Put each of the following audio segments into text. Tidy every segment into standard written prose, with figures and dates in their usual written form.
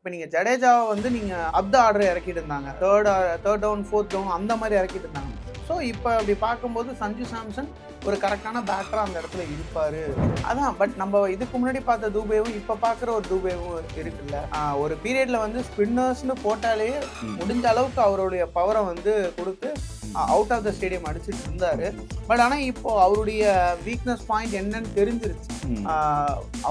இப்போ நீங்கள் ஜடேஜாவை வந்து நீங்கள் அப்த ஆர்டர் இறக்கிட்டு இருந்தாங்க, தேர்ட் டவுன் ஃபோர்த் டவுன் அந்த மாதிரி இறக்கிட்டு இருந்தாங்க. ஸோ இப்போ அப்படி பார்க்கும்போது சஞ்சு சாம்சன் ஒரு கரெக்டான பேட்டராக அந்த இடத்துல இருப்பார். அதான் பட் நம்ம இதுக்கு முன்னாடி பார்த்த தூபேவும் இப்போ பார்க்குற ஒரு தூபேவும் இருக்குல்ல. ஒரு பீரியடில் வந்து ஸ்பின்னர்ஸ்னு போட்டாலே முடிஞ்ச அளவுக்கு அவருடைய பவரை வந்து கொடுத்து அவுட் ஆஃப் த ஸ்டேடியம் அடிச்சுட்டு இருந்தார். பட் ஆனால் இப்போ அவருடைய வீக்னஸ் பாயிண்ட் என்னன்னு தெரிஞ்சிருச்சு.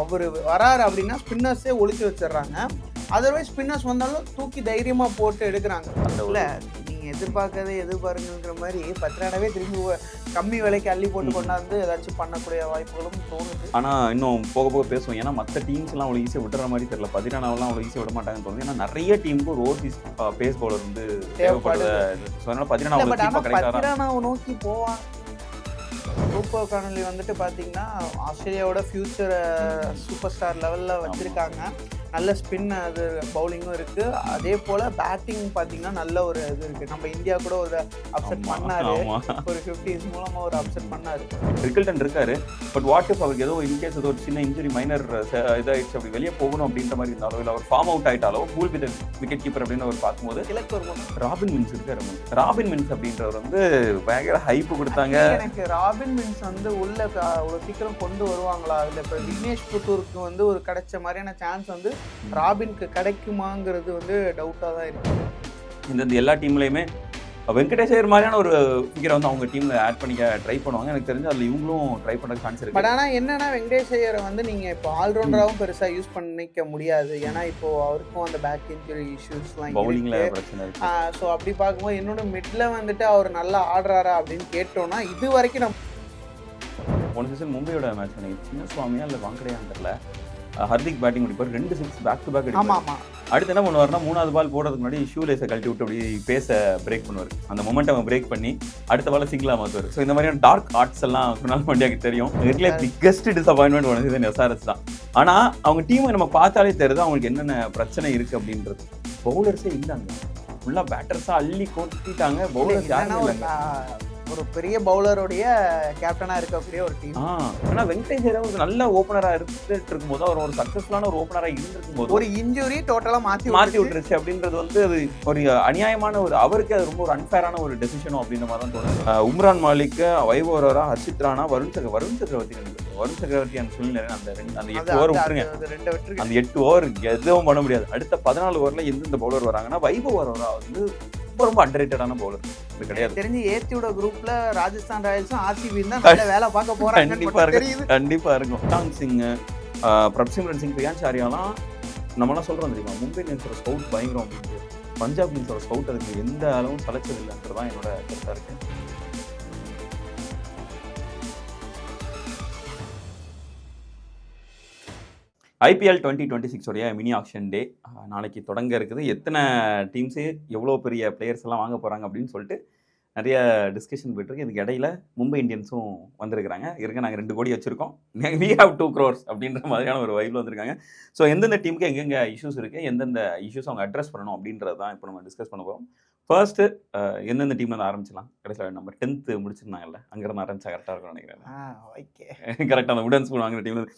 அவர் வராரு அப்படின்னா ஸ்பின்னர்ஸே ஒழிச்சு வச்சிடுறாங்க. அதர்வைஸ் ஸ்பின்னர்ஸ் வந்தாலும் தூக்கி தைரியமாக போட்டு எடுக்கிறாங்க. இல்லை நீங்கள் எதிர்பார்க்கறதே எதிர்பாருங்கிற மாதிரி பத்ரானாவே திரும்பி கம்மி விலைக்கு அள்ளி போட்டு கொண்டாந்து ஏதாச்சும் பண்ணக்கூடிய வாய்ப்புகளும் தோணுது. ஆனால் இன்னும் போக போக பேசுவோம். ஏன்னா மற்ற டீம்ஸ்லாம் அவ்வளோ ஈஸியாக விட்டுற மாதிரி தெரியல. பத்ரானாவெல்லாம் அவ்வளோ ஈஸியாக விட மாட்டாங்கன்னு தோணுது. ஏன்னா நிறைய டீமுக்கு ஒரு ஓவர்சீஸ் பேஸ் பவுலர் வந்து தேவைப்படுது. ஸோ அதனால பத்ரானாவை நோக்கி போவான். ரூபவ் கானலி வந்துட்டு பார்த்தீங்கன்னா ஆஸ்திரேலியாவோட ஃபியூச்சர் சூப்பர் ஸ்டார் லெவலில் வச்சுருக்காங்க. நல்ல ஸ்பின் அது பவுலிங்கும் இருக்குது. அதே போல் பேட்டிங் பார்த்தீங்கன்னா நல்ல ஒரு இது இருக்குது. நம்ம இந்தியா கூட ஒரு அப்செட் பண்ணார், ஒரு 50s மூலமாக ஒரு அப்செட் பண்ணார். ரிக்கல்டன் இருக்காரு. பட் வாட் இஃப் அவருக்கு ஏதோ இன்கேஸ் ஏதோ ஒரு சின்ன இன்ஜுரி மைனர் இதாகிடுச்சு, அப்படி வெளியே போகணும் அப்படின்ற மாதிரி இருந்தாலும், இல்லை அவர் ஃபார்ம் அவுட் ஆகிட்டாலோ கூல் வித் விக்கெட் கீப்பர் அப்படின்னு அவர் பார்க்கும்போது இலக்கு ஒரு ராபின் மின்ஸ் இருக்காரு. ராபின் மின்ஸ் அப்படின்றவர் வந்து பயங்கர ஹைப்பு கொடுத்தாங்க. எனக்கு ராபின் மின்ஸ் வந்து உள்ள அவ்வளோ சீக்கிரம் கொண்டு வருவாங்களா, இல்லை இப்போ விக்னேஷ் புத்தூருக்கு வந்து ஒரு கிடைச்ச மாதிரியான சான்ஸ் வந்து ராபினுக்கு கிடைக்குமாங்கிறது வந்து டவுட்டாக தான் இருக்குது. இந்த எல்லா டீம்லையுமே வெங்கடேஷ் ஐயர் மாதிரியான ஒரு ஃபிகரை வந்து அவங்க டீமில் ஆட் பண்ணிக்க ட்ரை பண்ணுவாங்க. எனக்கு தெரிஞ்சு அதில் இவங்களும் ட்ரை பண்ண சான்ஸ் இருக்குது. பட் ஆனால் என்னன்னா வெங்கடேஷ் ஐயரை வந்து நீங்கள் இப்போ ஆல்ரவுண்டராகவும் பெருசாக யூஸ் பண்ணிக்க முடியாது. ஏன்னா இப்போ அவருக்கும் அந்த பேக் இன்ஜுரி இஷ்யூஸ்லாம் பவுலிங்கில் பிரச்சனை இருக்குது. ஸோ அப்படி பார்க்கும்போது என்னோட மிட்ல வந்துட்டு அவர் நல்லா ஆடுறாரா அப்படின்னு கேட்டோம்னா இது வரைக்கும் நம்ம போன சீசன் மும்பையோட மேட்ச் நினைக்கிறேன், சின்ன சுவாமியா இல்லை வாங்கடையான்னு தெரியல, ஹர்திக் பேட்டிங் முடிப்பார், 2 6 பேக் டு பேக் அடிப்பார். அடுத்து என்ன பண்ணுவார்னா 3வது பால் போடுறதுக்கு முன்னாடி ஷூ லேஸை கழட்டி விட்டு அப்படி பேச பிரேக் பண்ணுவார். அந்த மொமெண்டம் பிரேக் பண்ணி அடுத்த பால் சிங்கிளாக மாற்றுவார். ஸோ இந்த மாதிரியான டார்க் ஆர்ட்ஸ் எல்லாம் குணால் பாண்டியாக்கு தெரியும். இதுல பிக்கஸ்ட் டிசப்பாயின்மெண்ட் ஒன்று சீசன் எஸ்ஆர்எஸ் தான். ஆனால் அவங்க டீமை நம்ம பார்த்தாலே தெரியுது அவங்களுக்கு என்னென்ன பிரச்சனை இருக்குது அப்படின்றது. பவுலர்ஸே இல்லைங்க, ஃபுல்லாக பேட்டர்ஸாக அள்ளி கொட்டிட்டாங்க. பவுலர்ஸ் யாரும் ஒரு பெரிய பவுலருடைய கேப்டனாக இருக்கக்கூடிய ஒரு டீம். ஆனால் வெங்கடேஷ் ஐயர் ஒரு நல்ல ஓப்பனராக இருந்துட்டு இருக்கும்போது, அவர் ஒரு சக்ஸஸ்ஃபுல்லான ஒரு ஓப்பனராக இருந்திருக்கும் போது ஒரு இன்ஜுரி டோட்டலாக மாற்றி விட்டுருச்சு அப்படின்றது வந்து அது ஒரு அநியாயமான ஒரு, அவருக்கு அது ரொம்ப ஒரு அன்ஃபேரான ஒரு டெசிஷனும் அப்படின்ற மாதிரி தான் தோணுது. உம்ரான் மாலிக், வைபவ் ஓவரா, ஹர்ஷித் ராணா, வருண் சக்கரவர்த்தி அந்த சூழ்நிலை அந்த 8 ஓவர் விட்டுருங்க. அந்த 8 ஓவர் எதுவும் பண்ண முடியாது. அடுத்த 14 ஓவரில் எந்தெந்த பவுலர் வராங்கன்னா வைபவ் ஓவரா வந்து ரொம்ப அண்டர்ரேட்டடான பவுலர். இது கிடையாது. தெரிஞ்சு ஏத்தியோட குரூப்ல ராஜஸ்தான் ராயல்ஸும் ஆர்சிபி தான் நல்ல வேலை பார்க்க போறாங்க. கண்டிப்பா இருக்கும். டாங் சிங், பிரப்சிம்ரன் சிங், பிரியான்ஸ் ஆரியாலாம் நம்மளாம் சொல்றோம் தெரியுமா, மும்பை இந்தியன்ஸோட ஸ்கவுட் பயங்கரம் அப்படின்ட்டு. பஞ்சாப் இந்தியன்ஸோட ஸ்கவுட் அதுக்கு எந்த அளவும் சலைச்சது இல்லைன்றதான் என்னோட கருத்தா இருக்கு. IPL 2026 உடைய மினி ஆக்ஷன் டே நாளைக்கு தொடங்க இருக்குது. எத்தனை டீம்ஸு எவ்வளோ பெரிய பிளேயர்ஸ் எல்லாம் வாங்க போகிறாங்க அப்படின்னு சொல்லிட்டு நிறைய டிஸ்கஷன் போயிட்டுருக்கு. இதுக்கு இடையில மும்பை இந்தியன்ஸும் வந்திருக்கிறாங்க. நாங்கள் 2 கோடி வச்சுருக்கோம், we have 2 crores அப்படின்ற மாதிரியான ஒரு வைப்பில் வந்திருக்காங்க. ஸோ எந்தெந்த டீமுக்கு எங்கெங்கே இஷ்யூஸ் இருக்குது, எந்தெந்த இஷ்யூஸ் அவங்க அட்ரஸ் பண்ணணும் அப்படின்றது தான் இப்போ நம்ம டிஸ்கஸ் பண்ண போகிறோம். ஃபர்ஸ்ட்டு எந்தெந்த டீம்லேருந்து ஆரம்பிச்சிடலாம்? கடைசியில் நம்பர் 10th முடிச்சிருந்தாங்கல்ல, அங்கேருந்து ஆரம்பிச்சா கரெக்டாக இருக்கும்னு நினைக்கிறேன். கரெக்டாக அந்த உடன் ஸ்கூல் வாங்குற டீம்லேருந்து.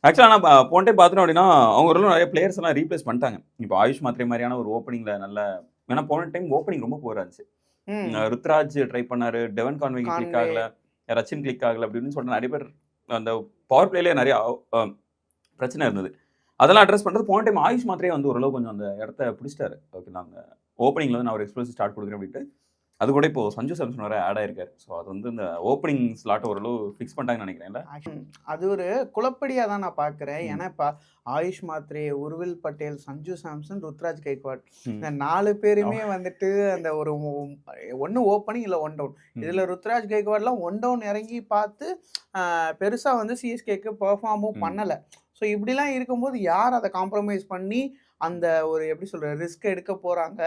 ஆக்சுவலாக நான் போன டைம் பார்த்தோம் அப்படின்னா அவங்க ஒரு நிறைய பிளேயர்ஸ் எல்லாம் ரீப்ளேஸ் பண்ணிட்டாங்க. இப்போ ஆயுஷ் மாத்திரை மாதிரியான ஒரு ஓப்பனிங்கில் நல்ல, ஏன்னா போன டைம் ஓப்பனிங் ரொம்ப போரா இருந்துச்சு. ருத்ராஜ் ட்ரை பண்ணாரு, டெவன் கான்வே கிளிக் ஆகல, ரச்சின் கிளிக் ஆகல அப்படின்னு சொல்லிட்டு நிறைய பேர் அந்த பவர் பிளேலேயே நிறைய பிரச்சனை இருந்தது. அதெல்லாம் அட்ரஸ் பண்ணுறது போன டைம் ஆயுஷ் மாத்திரையே வந்து ஓரளவு கொஞ்சம் அந்த இடத்த பிடிச்சிட்டாரு. ஓகே, நாங்கள் ஓப்பனிங்கில் வந்து நான் ஒரு எக்ஸ்ப்ளோசிவ் ஸ்டார்ட் கொடுக்குறேன் அப்படின்ட்டு. அது கூட இப்போ சஞ்சு சாம்சன் வர ஆட் ஆயிருக்காரு. ஸோ அது வந்து இந்த ஓப்பனிங் ஸ்லாட்டை ஓரளவு ஃபிக்ஸ் பண்ணிட்டாங்கன்னு நினைக்கிறேன்ல. அது ஒரு குழப்படியாக தான் நான் பார்க்குறேன். ஏன்னா இப்போ ஆயுஷ் மாத்ரே, உர்வில் பட்டேல், சஞ்சு சாம்சன், ருத்ராஜ் கைக்வாட் இந்த 4 பேருமே வந்துட்டு அந்த ஒரு ஒன்று ஓப்பனிங் இல்லை 1 டவுன். இதில் ருத்ராஜ் கைக்வாட்லாம் 1 டவுன் இறங்கி பார்த்து பெருசாக வந்து சிஎஸ்கேக்கு பெர்ஃபார்மும் பண்ணலை. ஸோ இப்படிலாம் இருக்கும்போது யார் அதை காம்ப்ரமைஸ் பண்ணி அந்த ஒரு எப்படி சொல்கிற ரிஸ்க் எடுக்க போகிறாங்க?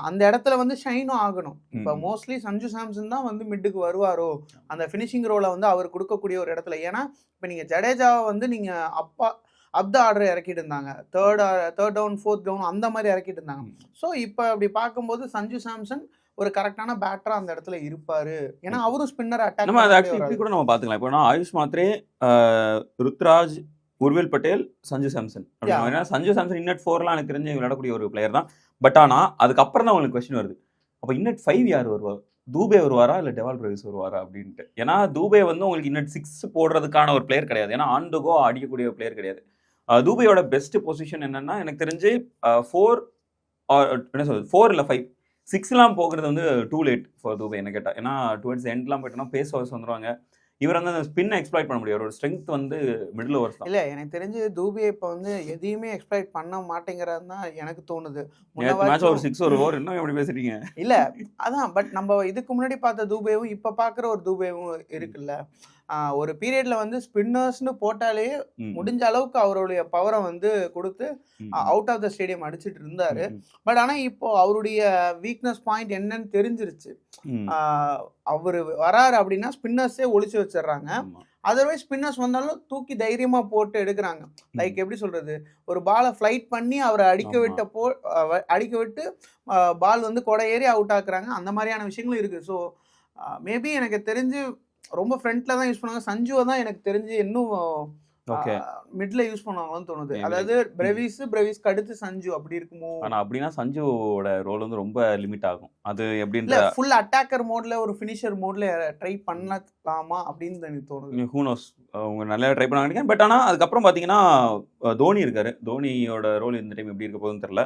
அந்த இடத்துல வந்து ஷைனும் ஆகணும். இப்போ மோஸ்ட்லி சஞ்சு சாம்சன் தான் வந்து மிட்டுக்கு வருவாரோ, அந்த ஃபினிஷிங் ரோலை வந்து அவர் கொடுக்கக்கூடிய ஒரு இடத்துல. ஏன்னா இப்போ நீங்கள் ஜடேஜாவை வந்து நீங்கள் அப்த ஆர்டர் இறக்கிட்டு இருந்தாங்க, தேர்ட் டவுன் ஃபோர்த் டவுன் அந்த மாதிரி இறக்கிட்டு இருந்தாங்க. ஸோ இப்போ அப்படி பார்க்கும்போது சஞ்சு சாம்சன் ஒரு கரெக்டான பேட்டரா அந்த இடத்துல இருப்பாரு. ஏன்னா அவரும் ஸ்பின்னர் அட்டாக் நம்ம அதை ஆக்சுவலி இப்படி கூட நம்ம பார்த்துக்கலாம். இப்போ ஆயுஷ் மாத்ரே, ருத்ராஜ், உர்வில் பட்டேல், சஞ்சு சாம்சன். Yeah. ஏன்னா சஞ்சு சாம்சன் இன்னட் 4லாம் எனக்கு தெரிஞ்சு விளையாடக்கூடிய ஒரு பிளேயர் தான். பட் ஆனா அதுக்கப்புறம் தான் உங்களுக்கு கொஸ்டின் வருது. அப்ப இன்னட் 5 யார் வருவா? தூபே வருவாரா இல்ல டெவால் பிரேவிஸ் வருவாரா அப்படின்ட்டு. ஏன்னா தூபே வந்து உங்களுக்கு இன்னட் 6 போடுறதுக்கான ஒரு பிளேயர் கிடையாது. ஏன்னா ஆன் டு கோ அடிக்கக்கூடிய ஒரு பிளேயர் கிடையாது. தூபேயோட பெஸ்ட் பொசிஷன் என்னன்னா எனக்கு தெரிஞ்சு 4 என்ன சொல்றது 4 இல்ல 5 6லாம் போகிறது வந்து டூ லேட் ஃபார் தூபே என்ன கேட்டா. ஏன்னா டுவர்ட்ஸ் எண்ட்லாம் போயிட்டோம்னா பேஸ் ஓவர்ஸ் வந்துருவாங்க. இவர் வந்து அந்த ஸ்பின் எக்ஸ்ப்ளாய்ட் பண்ண முடியாது. ஒரு ஸ்ட்ரென்த் வந்து மிடில் ஓவர்ஸ் தான். இல்ல எனக்கு தெரிஞ்சு தூபே இப்போ வந்து எதையுமே எக்ஸ்ப்ளாய்ட் பண்ண மாட்டேங்கிறது தான் எனக்கு தோணுது. மேட்ச் ஒரு 6 ஒரு ஓவர் இன்னும் எப்படி பேசுறீங்க? இல்ல அதான் பட் நம்ம இதுக்கு முன்னாடி பார்த்த தூபேவும் இப்ப பாக்குற ஒரு தூபேவும் இருக்குல்ல. ஒரு பீரியட்ல வந்து ஸ்பின்னர்ஸ்னு போட்டாலே முடிஞ்ச அளவுக்கு அவருடைய பவரை வந்து கொடுத்து அவுட் ஆஃப் த ஸ்டேடியம் அடிச்சுட்டு இருந்தாரு. பட் ஆனா இப்போ அவருடைய வீக்னஸ் பாயிண்ட் என்னன்னு தெரிஞ்சிருச்சு. அவரு வராரு அப்படின்னா ஸ்பின்னர்ஸே ஒளிச்சு வச்சிடுறாங்க. அதர்வைஸ் ஸ்பின்னர்ஸ் வந்தாலும் தூக்கி தைரியமா போட்டு எடுக்கிறாங்க. லைக் எப்படி சொல்றது, ஒரு பாலை ஃபிளைட் பண்ணி அவரை அடிக்க விட்டு பால் வந்து கொடை ஏறி அவுட் ஆக்குறாங்க. அந்த மாதிரியான விஷயங்களும் இருக்கு. ஸோ மேபி எனக்கு தெரிஞ்சு ரொம்ப ஃப்ரண்ட்ல தான் யூஸ் பண்ணுவாங்க. சஞ்சுவை தான் எனக்கு தெரிஞ்சு இன்னும் மிட்ல யூஸ் பண்ணுவாங்கன்னு தோணுது. அதாவது பிரேவிஸ்க்கு அடுத்து சஞ்சு அப்படி இருக்குமோ? ஆனா அப்படின்னா சஞ்சுவோட ரோல் வந்து ரொம்ப லிமிட் ஆகும். அது எப்படின்ற ஃபுல் அட்டாக்கர் மோட்ல ஒரு ஃபினிஷர் மோட்ல ட்ரை பண்ணலாமா அப்படின்னு எனக்கு தோணுது. ஹூ நோஸ், அவங்க நல்லா ட்ரை பண்ணாங்க. பட் ஆனா அதுக்கப்புறம் பாத்தீங்கன்னா தோனி இருக்காரு. தோனியோட ரோல் இந்த டைம் எப்படி இருக்க போகுதுன்னு தெரியல.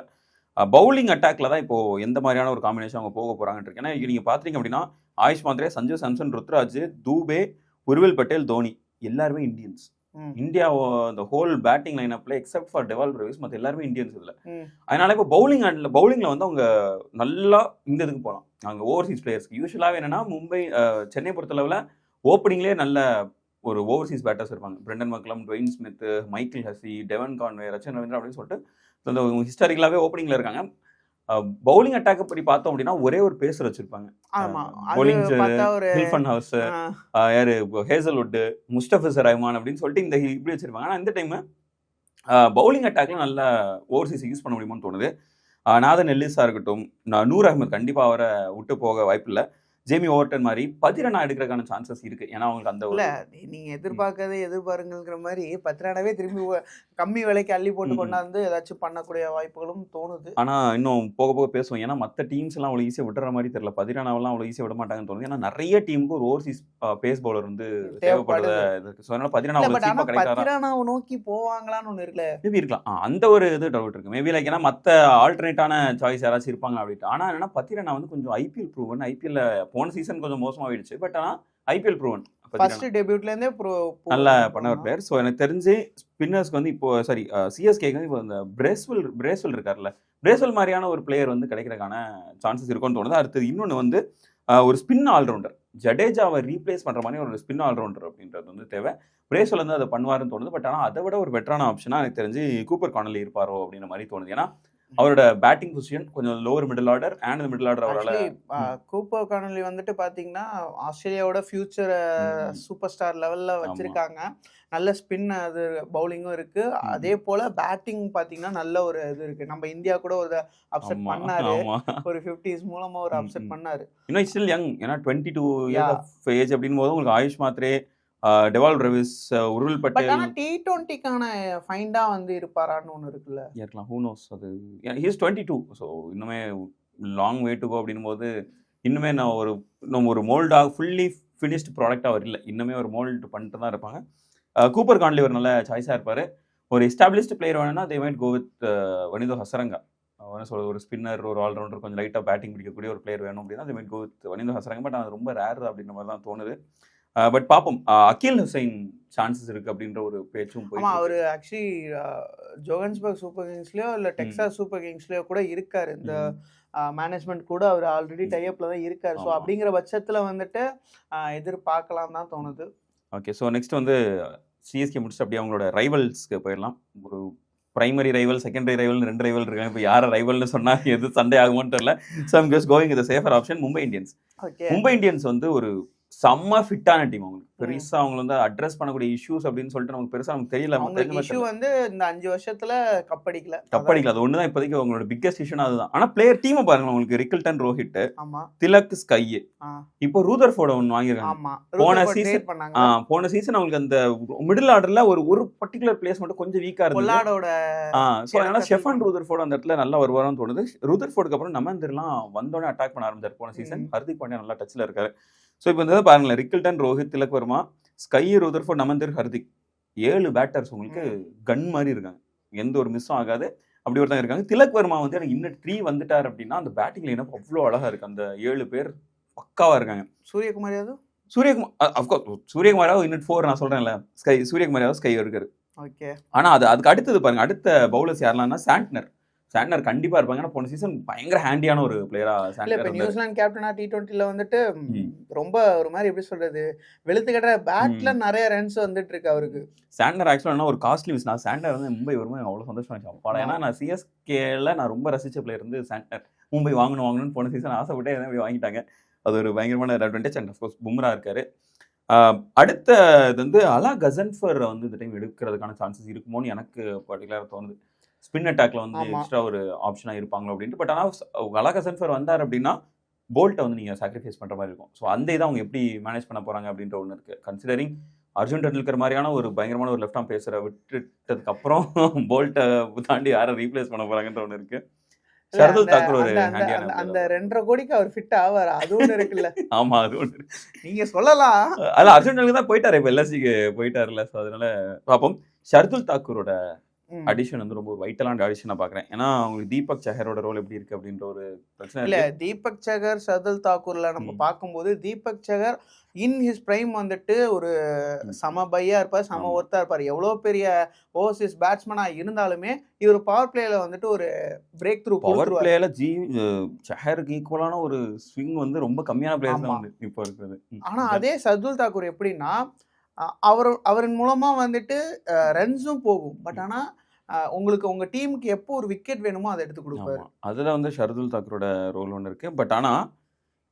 பவுலிங் அட்டாக்ல தான் இப்போ எந்த மாதிரியான ஒரு காம்பினேஷன் அவங்க போக போறாங்கன்னு இருக்கு. ஏன்னா நீங்க பாத்தீங்க அப்படின்னா ஆயுஷ் மாத்ரே, சஞ்சு சாம்சன், ருத்ராஜ், தூபே, உர்வில் பட்டேல், தோனி எல்லாருமே இந்தியன்ஸ். இந்தியா இந்த ஹோல் பேட்டிங் லைன் அப்ல எக்ஸப்ட் ஃபார் டெவால் பிரேவிஸ் மற்ற எல்லாருமே இந்தியன்ஸ் இல்லை. அதனால இப்போ பவுலிங்ல வந்து அவங்க நல்லா இந்த இதுக்கு போகலாம். அவங்க ஓவர்சீஸ் பிளேயர்ஸ்க்கு யூஸ்வலாகவே என்னன்னா சென்னை பொறுத்தளவில் ஓப்பனிங்லேயே நல்ல ஒரு ஓவர்சீஸ் பேட்டர்ஸ் இருப்பாங்க. Brendon McCullum, Dwayne Smith, Michael Hussey, Devon Conway, Rachin Ravindra அப்படின்னு சொல்லிட்டு ஹிஸ்டாரிக்கலாகவே ஓப்பனிங்ல இருக்காங்க. பவுலிங் அட்டாக் படி பார்த்தோம் அப்படின்னா ஒரே ஒரு பேசர் வச்சிருப்பாங்க. ஹில்ஃபன் ஹவுஸ், யாரு ஹேசல்வுட், முஸ்டபிசர் ரஹ்மான் அப்படின்னு சொல்லிட்டு இந்த இப்படி வச்சிருப்பாங்க. ஆனால் இந்த டைம் பவுலிங் அட்டாக்ல நல்லா ஓவர்சீஸ் யூஸ் பண்ண முடியுமான்னு தோணுது. நாதன் எல்லிஸா இருக்கட்டும், நூர் அஹ்மத் கண்டிப்பா அவரை விட்டு போக வாய்ப்பு இல்லை. ஜேமி ஓவர்டன் மாதிரி 10 ரன் எடுக்கிறதுக்கான சான்சஸ் இருக்கு. ஏன்னா அவங்களுக்கு அந்த இல்ல நீங்க எதிர்பார்க்கறதே எதிர்பாருங்கிற மாதிரி 10 ரனாவே திரும்பி கம்மி விலைக்கு அள்ளி போட்டு கொண்டாந்து ஏதாச்சும் பண்ணக்கூடிய வாய்ப்புகளும் தோணுது. ஆனா இன்னும் போக போக பேசுவோம். ஏன்னா மற்ற டீம்ஸ் எல்லாம் அவ்வளவு ஈஸியா விடுற மாதிரி தெரியல. 10 ரனாவெல்லாம் அவ்வளவு ஈஸியா விட மாட்டாங்கன்னு தோணுது. ஏன்னா நிறைய டீமுக்கு ஒரு ஓவர்சீஸ் பேஸ் பவுலர் வந்து தேவைப்படுது. அதனால 10 ரனாவை நோக்கி போவாங்களான்னு ஒண்ணு இருக்குல்ல, மேபி இருக்கலாம். அந்த ஒரு இது டவுட் இருக்கு. மேபி லைக் ஏன்னா மற்ற ஆல்டர்னேட்டான சாய்ஸ் யாராச்சும் இருப்பாங்க அப்படின்ட்டு. ஆனா என்னன்னா 10 ரனா வந்து கொஞ்சம் ஐபிஎல் ப்ரூவன். ஐபிஎல்ல போன சீசன் கொஞ்சம் மோசமா போயிடுச்சு. பட் ஆனா ஐபிஎல் ப்ரூவன் ஃபர்ஸ்ட் டெபியூட்ல இருந்தே நல்லா பண்ண ஒரு பிளேயர். ஸோ எனக்கு தெரிஞ்சு ஸ்பின்னர்ஸ்க்கு வந்து இப்போ சிஎஸ்கேக்கு வந்து இப்போ இந்த பிரேஸ்வெல் இருக்கார்ல, பிரேஸ்வெல் மாதிரியான ஒரு பிளேயர் வந்து கிடைக்கிறதுக்கான சான்சஸ் இருக்கும்னு தோணுது. அடுத்தது இன்னொன்று வந்து ஒரு ஸ்பின் ஆல்ரவுண்டர், ஜடேஜாவை ரீப்ளேஸ் பண்ற மாதிரி ஒரு ஸ்பின் ஆல்ரவுண்டர் அப்படின்றது வந்து தேவை. பிரேஸ்வெல் வந்து அதை பண்ணுவாருன்னு தோணுது. பட் ஆனால் அதை விட ஒரு பெட்டரான ஆப்ஷனா எனக்கு தெரிஞ்சு கூப்பர் கார்னலி இருப்பாரோ அப்படின்ற மாதிரி தோணுது. ஏன்னா அவரோட பேட்டிங் பொசிஷன் கொஞ்சம் lower middle order and middle order. அவரால் கூப்பர் கார்னலி வந்துட்டு பாத்தீங்கன்னா ஆஸ்திரேலியாவோட ஃபியூச்சர் சூப்பர் ஸ்டார் லெவல்ல வச்சிருக்காங்க. நல்ல ஸ்பின் அது பவுலிங்கும் இருக்கு. அதே போல பேட்டிங் பாத்தீங்கன்னா நல்ல ஒரு இது இருக்கு. நம்ம இந்தியா கூட ஒரு அப்செட் பண்ணாரு, ஒரு 50s மூலமா ஒரு அப்செட் பண்ணாரு. இன்னும் ஸ்டில் யங். ஏன்னா 22 இயர்ஸ் ஆஃப் ஏஜ் அப்படின் போது உங்களுக்கு ஆயுஷ் மாத்ரே, டெவால் பிரேவிஸ், உர்வில் பட்டேல். ஆனா T20க்கான ஃபைண்டா வந்து இருப்பாரான்னு ஒன்னு இருக்குல்ல, இருக்கலாம். Who knows. அது ஹி இஸ் 22. ஸோ இன்னுமே லாங் வே டு கோ அப்படின் போது இன்னுமே நான் ஒரு மோல்டாக ஃபுல்லி ஃபினிஷ்டு ப்ராடக்டாக அவர் இல்லை. இன்னுமே ஒரு மோல்டு பண்ணிட்டு தான் இருப்பாங்க. கூப்பர் கார்னலி ஒரு நல்ல சாய்ஸாக இருப்பார். ஒரு எஸ்டாப்ளிஷ்டு பிளேயர் வேணும்னா they might go with Wanindu Hasaranga. ஒரு ஸ்பின்னர், ஒரு ஆல்ரவுண்டர், கொஞ்சம் லைட்டாக பேட்டிங் பிடிக்கக்கூடிய ஒரு பிளேயர் வேணும் அப்படின்னா they might go with Wanindu Hasaranga. But அது ரொம்ப ரேர் அப்படின்ற மாதிரி தான் தோணுது. பட் பார்ப்போம். அகில் ஹுசைன் சான்சஸ் இருக்கு அப்படின்ற ஒரு பேச்சும் போய். அவர் ஆக்சுவலி ஜோகன்ஸ்பர்க் சூப்பர் கிங்ஸ்லயோ இல்லை டெக்சாஸ் சூப்பர் கிங்ஸ்லயோ கூட இருக்காரு. இந்த மேனேஜ்மெண்ட் கூட அவர் ஆல்ரெடி டைப்ல தான் இருக்காரு. ஸோ அப்படிங்கிற பட்சத்துல வந்துட்டு எதிர்பார்க்கலாம் தான் தோணுது. ஓகே, ஸோ நெக்ஸ்ட் வந்து சிஎஸ்கே முடிச்சுட்டு அப்படியே அவங்களோட ரைவல்ஸ்க்கு போயிடலாம். ஒரு primary rival, secondary rival, 2 rival இருக்காங்க. இப்போ யாரை ரைவல்னு சொன்னா எது சண்டே ஆகுமோன்னு தெரியல. So I'm just going with safer option Mumbai Indians. Mumbai Indians வந்து ஒரு செம்ம ஃபிட்டான டீம் அவங்களுக்கு. பெருசா அவங்க வந்து அட்ரஸ் பண்ணக்கூடிய இஷ்யூஸ் அப்படின்னு சொல்லிட்டு நமக்கு பெருசா நமக்கு தெரியல. அவங்களுக்கு இஷ்யூ வந்து இந்த 5 வருஷத்துல கப்படிக்கல. அது ஒண்ணுதான் இப்போதைக்கு அவங்களோட பிக்கஸ்ட் இஷ்யூனா அதுதான். ஆனா பிளேயர் டீம் பாருங்க, உங்களுக்கு ரிக்கில்டன், ரோஹித், ஆமா, திலக், ஸ்கை, இப்போ ரூதர்ஃபோர்ட் ஒன்னு வாங்கியிருக்காங்க. ஆமா, போன சீசன் அவங்களுக்கு அந்த மிடில் ஆர்டர்ல ஒரு பர்டிகுலர் பிளேஸ் மட்டும் கொஞ்சம் வீக்கா இருந்தது. பொல்லார்டோட சோ அதனால ஷெஃபன் ரூதர்ஃபோர்ட் அந்த இடத்துல நல்லா வருவாரான்னு தோணுது. ரூதர்ஃபோர்டுக்கு அப்புறம் நமந்தர்லாம் வந்தோடனே அட்டாக் பண்ண ஆரம்பிச்சார் போன சீசன். ஹர்திக் பாண்டியா நல்லா டச்ல இருக்காரு. ஸோ இப்போ இந்த பாருங்களேன், Rickelton, Rohit, Tilak Verma, sky, Rutherford, நமந்தர், Hardik 7 batters உங்களுக்கு கன் மாதிரி இருக்காங்க. எந்த ஒரு மிஸ்ஸும் ஆகாது. அப்படி ஒருத்தங்க இருக்காங்க. திலக் வர்மா வந்து எனக்கு இன்னும் 3 வந்துட்டார் அப்படின்னா அந்த பேட்டிங் லைனப் அவ்வளோ அழகா இருக்கு. அந்த 7 பேர் பக்காவா இருக்காங்க. சூரியகுமார் யாதவ், சூரியகுமார் யாதவ் இன்னும் 4 நான் சொல்றேன்ல. சூரியகுமார் யாதவ், ஸ்கை இருக்காரு. ஓகே. ஆனா அதுக்கு அடுத்தது பாருங்க, அடுத்த பவுலர்ஸ் யாரெல்லாம்னா சாண்ட்னர் கண்டிப்பா இருப்பாங்க. ஏன்னா போன சீசன் பயங்கர ஹேண்டியான ஒரு பிளேயரா சாண்ட்னர். இப்போ நியூசிலாந்து கேப்டனா T20ல வந்துட்டு ரொம்ப ஒரு மாதிரி எப்படி சொல்றது, வெளுத்துக்கட்ட பேட்ல நிறைய ரன்ஸ் வந்துட்டு இருக்கு அவருக்கு. சாண்ட்னர் ஆக்சுவலா ஒரு காஸ்ட்லி மிஸ். நான் சாண்ட்னர் வந்து மும்பை வரும்போது அவ்வளவு சந்தோஷமா இருந்துச்சு. அப்பாடா, ஏன்னா நான் CSKல நான் ரொம்ப ரசிச்ச பிளேயர் வந்து சாண்ட்னர். மும்பை வாங்கணும்னு போன சீசன் ஆசைப்பட்டு அப்படி வாங்கிட்டாங்க. அது ஒரு பயங்கரமான அட்வான்டேஜ். அண்ட் அஃப்கோர்ஸ் பும்ரா இருக்காரு. அடுத்த இது வந்து அலா கசன்ஃபர் வந்து இந்த டைம் எடுக்கிறதுக்கான சான்சஸ் இருக்குமோன்னு எனக்கு பர்டிகுலராக தோணுது. ஸ்பின் அட்டாக்ல வந்து எக்ஸ்ட்ரா ஒரு ஆப்ஷனா இருப்பாங்களோ அப்படின்ட்டு. பட் ஆனால் அலா கசன்ஃபர் வந்தார் அப்படின்னா போல்ட்டை வந்து நீங்க சாக்ரிஃபைஸ் பண்ற மாதிரி இருக்கும். ஸோ அந்த இதை அவங்க எப்படி மேனேஜ் பண்ண போறாங்க அப்படின்ற ஒன்று இருக்கு. கன்சிடரிங் அர்ஜுன் டெண்டுல்கர் மாதிரியான ஒரு பயங்கரமான ஒரு லெஃப்ட் ஆர்ம் பேசரை விட்டுட்டதுக்கு அப்புறம் போல்ட்டை தாண்டி யாரை ரீப்ளேஸ் பண்ண போறாங்கன்ற ஒன்று இருக்கு. ஷர்துல் தாக்கூர் ஒரு அந்த 2.5 கோடிக்கு அவர் ஃபிட் ஆவார், அது ஒன்று இருக்குல்ல. ஆமா, அது ஒன்று நீங்க சொல்லலாம். அது அர்ஜுன் டெண்டுல்கர் தான் போயிட்டாரு, இப்போ LSG-க்கு போயிட்டாருல்ல. ஸோ அதனால பார்ப்போம். ஷர்துல் தாக்கூரோட அடிஷன் வந்து ரொம்ப ஒரு வைட்டலான அடிஷன் நான் பாக்குறேன். ஏன்னா உங்களுக்கு தீபக் சஹரோட ரோல் எப்படி இருக்கு அப்படின்ற ஒரு பிரச்சனை இல்ல. தீபக் சஹர், ஷர்துல் தாக்கூர்ல நம்ம பார்க்கும்போது தீபக் சஹர் இன் ஹிஸ் பிரைம் வந்துட்டு ஒரு சம பையா இருப்பார், சம ஒர்த்தா இருப்பார். எவ்வளவு பெரிய ஓவர்சீஸ் பேட்ஸ்மேனா இருந்தாலுமே இவர் பவர் பிளேல வந்துட்டு ஒரு பிரேக் த்ரூ பவர் பிளேல சஹருக்கு ஈக்குவலான ஒரு ஸ்விங் வந்து ரொம்ப கம்மியான பிளேயர்ஸ் தான் வந்து இப்போ இருக்குது. ஆனா அதே ஷர்துல் தாக்கூர் எப்படின்னா அவரின் மூலமா வந்துட்டு ரன்ஸும் போகும். பட் ஆனா உங்களுக்கு உங்க டீமுக்கு எப்போ ஒரு விக்கெட் வேணுமோ அதை எடுத்து கொடுப்பாரு. அதுல வந்து ஷர்துல் தாக்கூரோட ரோல் ஒன்று இருக்கு. பட் ஆனா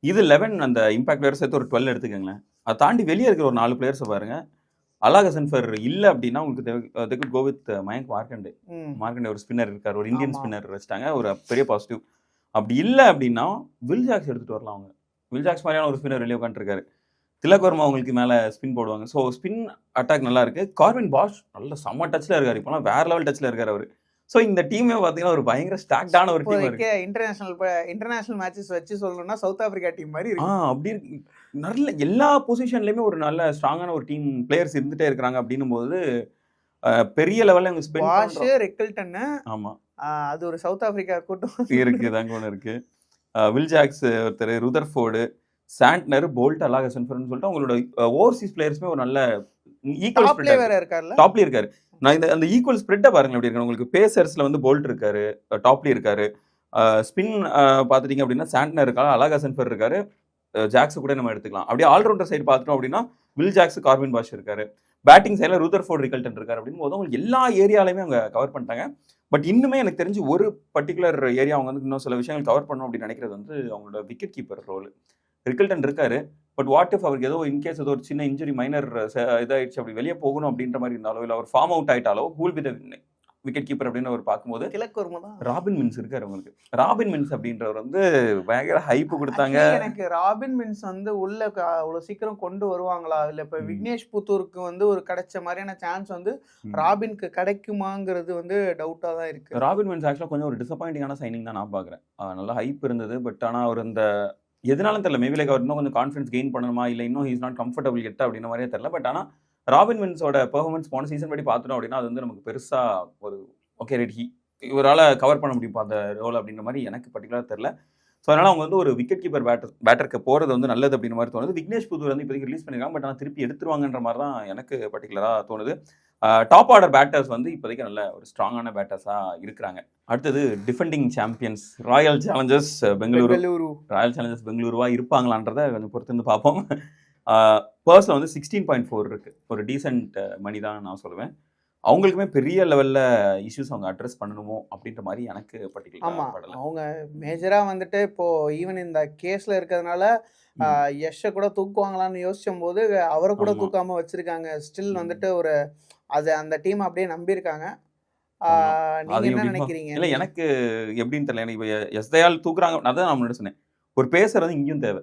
இது 11 அந்த இம்பாக்ட் பிளேயர்ஸ் சேர்த்து ஒரு 12 எடுத்துக்கங்களேன். அதை தாண்டி வெளியே இருக்கிற ஒரு 4 பிளேயர்ஸை பாருங்க. அலா கசன்ஃபர் இல்லை அப்படின்னா உங்களுக்கு கோ வித் மயங்க் மார்க்கண்டே ஒரு ஸ்பின்னர் இருக்காரு, ஒரு இந்தியன் ஸ்பின்னர் வச்சுட்டாங்க, ஒரு பெரிய பாசிட்டிவ். அப்படி இல்லை அப்படின்னா வில் ஜாக்ஸ் எடுத்துட்டு வரலாம். அவங்க வில் ஜாக்ஸ் மாதிரியான ஒரு ஸ்பின்னர் வெளியே உட்காந்துருக்காரு. திலக் வர்மா அவங்களுக்கு மேலே ஸ்பின் போடுவாங்க. ஸோ ஸ்பின் அட்டாக் நல்லா இருக்கு. கார்வின் பாஷ் நல்ல செம்ம டச்சில் இருக்காரு. இப்போலாம் வேற லெவல் டச்சில் இருக்காரு அவர். ஸோ இந்த டீமே பார்த்தீங்கன்னா ஒரு பயங்கர ஸ்டாக்டான ஒரு டீம் இருக்கு. இன்டர்நேஷனல் மேட்சஸ் வச்சு சொல்லணும்னா சவுத் ஆப்பிரிக்கா டீம் மாதிரி இருக்கு. அப்படி இருக்கு. நல்ல எல்லா பொசிஷன்லையுமே ஒரு நல்ல ஸ்ட்ராங்கான ஒரு டீம் பிளேயர்ஸ் இருந்துட்டே இருக்காங்க. அப்படின்னும் போது பெரிய லெவலில் இவங்க ஸ்பின் பாஷ், ரிக்கில்டன், ஆமா, அது ஒரு சவுத் ஆப்பிரிக்கா கூட்டம் இருக்கு. தாங்க ஒன்று இருக்கு. வில் ஜாக்ஸ் ஒருத்தர், ருதர்ஃபோர்டு, சாண்ட்னர், போல்ட், அலா கசன்ஃபர்னு சொல்லிட்டு அவங்களோட ஓவர்சீஸ் பிளேயர்ஸ்மே ஒரு நல்ல ஈக்குவல் டாப்லயே இருக்காரு. நான் அந்த ஈக்குவல் ஸ்ப்ரெட்டை பாருங்க எப்படி இருக்கு. உங்களுக்கு பேசர்ஸ்ல வந்து போல்ட் இருக்காரு, டாப்லயே இருக்காரு. ஸ்பின் பார்த்துட்டீங்க அப்படின்னா சாண்ட்னர் இருக்காரு, அலா கசன்ஃபர் இருக்காரு, ஜாக்ஸ் கூட நம்ம எடுத்துக்கலாம். அப்படியே ஆல்ரவுண்டர் சைடு பார்த்துட்டோம் அப்படின்னா வில் ஜாக்ஸ், கார்வின் பாஷ் இருக்காரு. பேட்டிங் சைடில் ரூதர்ஃபோர்ட், ரிக்கில்டன் இருக்காரு. அப்படின்னு போது அவங்க எல்லா ஏரியாலையுமே அவங்க கவர் பண்ணிட்டாங்க. பட் இன்னுமே எனக்கு தெரிஞ்சு ஒரு பர்டிகுலர் ஏரியா அவங்க வந்து இன்னும் சில விஷயங்கள் கவர் பண்ணணும் அப்படின்னு நினைக்கிறது வந்து அவங்களோட விக்கெட் கீப்பர் ரோல். ரிக்கில்டன் இருக்காரு. பட் வாட் இஃப் அவருக்கு ஏதோ இன்கேஸ் ஏதோ ஒரு சின்ன இன்ஜுரி, மைனர் இதாயிடுச்சு, அப்படி வெளியே போகணும் அப்படின்ற மாதிரி இருந்தாலோ, இல்லை அவர் ஃபார்ம் அவுட் ஆயிட்டாலோ, ஹூல் வித் விக்கெட் கீப்பர் அப்படின்னு அவர் பார்க்கும்போது ராபின் மின்ஸ் இருக்காரு. அவங்களுக்கு ராபின் மின்ஸ் அப்படின்றவர் வந்து பயங்கர ஹைப்பு கொடுத்தாங்க. எனக்கு ராபின் மின்ஸ் வந்து உள்ள அவ்வளவு சீக்கிரம் கொண்டு வருவாங்களா, இல்ல இப்ப விக்னேஷ் புத்தூருக்கு வந்து ஒரு கிடைச்ச மாதிரியான சான்ஸ் வந்து ராபின்க்கு கிடைக்குமாங்கிறது வந்து டவுட்டா தான் இருக்கு. ராபின் மின்ஸ் ஆக்சுவலா கொஞ்சம் ஒரு டிசப்பாயிண்டிங்கான சைனிங் தான் நான் பாக்குறேன். நல்லா ஹைப் இருந்தது. பட் ஆனா அவர் இந்த எதனாலும் தெரியல, மேபி லைக் அவர் இன்னும் கொஞ்சம் கான்ஃபிடன்ஸ் கெயின் பண்ணணுமா, இல்லை இன்னும் ஹீஸ் நாட் கம்ஃபர்டபுள் எட்ட அப்படின்ற மாதிரியே தெரியல. பட் ஆனால் ராபின் மின்ஸோட பெர்ஃபார்மன்ஸ் போன சீசன் படி பார்த்துட்டோம் அப்படின்னா அது வந்து நமக்கு பெருசாக ஒரு ஓகே ரெட் இவரால் கவர் பண்ண முடியும் அந்த ரோல் அப்படின்ற மாதிரி எனக்கு பர்டிகுலராக தெரியல. ஸோ அதனால் அவங்க வந்து ஒரு விக்கெட் கீப்பர் பேட்டருக்கு போகிறது வந்து நல்லது அப்படின்ற மாதிரி தோணுது. விக்னேஷ் புத்தூர் வந்து இப்போதைக்கு ரிலீஸ் பண்ணியிருக்காங்க. பட் ஆனால் திருப்பி எடுத்துருவாங்கன்ற மாதிரி தான் எனக்கு பர்டிகுலராக தோணுது. டாப் ஆர்டர் பேட்டர்ஸ் வந்து இப்போதைக்கு நல்ல ஒரு ஸ்ட்ராங்கான பேட்டர்ஸாக இருக்கிறாங்க. அடுத்தது டிஃபெண்டிங் சாம்பியன்ஸ் ராயல் சேலஞ்சர்ஸ் பெங்களூருவா இருப்பாங்களான்றதை கொஞ்சம் பொறுத்திருந்து பார்ப்போம். பர்ஸில் வந்து 16.4 இருக்குது. ஒரு டீசென்ட் மணி தான் நான் சொல்லுவேன். அவங்களுக்குமே பெரிய லெவலில் இஷ்யூஸ் அவங்க அட்ரஸ் பண்ணணுமோ அப்படின்ற மாதிரி எனக்கு ஆமா பர்டிகுலராக படலை. அவங்க மேஜரா வந்துட்டு இப்போ ஈவன் இந்த கேஸ்ல இருக்கிறதுனால யஷை கூட தூக்குவாங்களான்னு யோசிச்சும் போது அவரை கூட ஆமா. தூக்காம வச்சிருக்காங்க. ஸ்டில் ம். வந்துட்டு ஒரு அந்த டீம் அப்படியே நம்பியிருக்காங்க. ஆமா. நீங்க அதையும் என்ன பிக் நினைக்கிறீங்க? இல்லை எனக்கு எப்படின்னு தெரியல. எனக்கு இப்போ எஸ் தயாள் தூக்குறாங்க, அதான் நான் முன்னாடி சொன்னேன். ஒரு பேசுறது இங்கேயும் தேவை.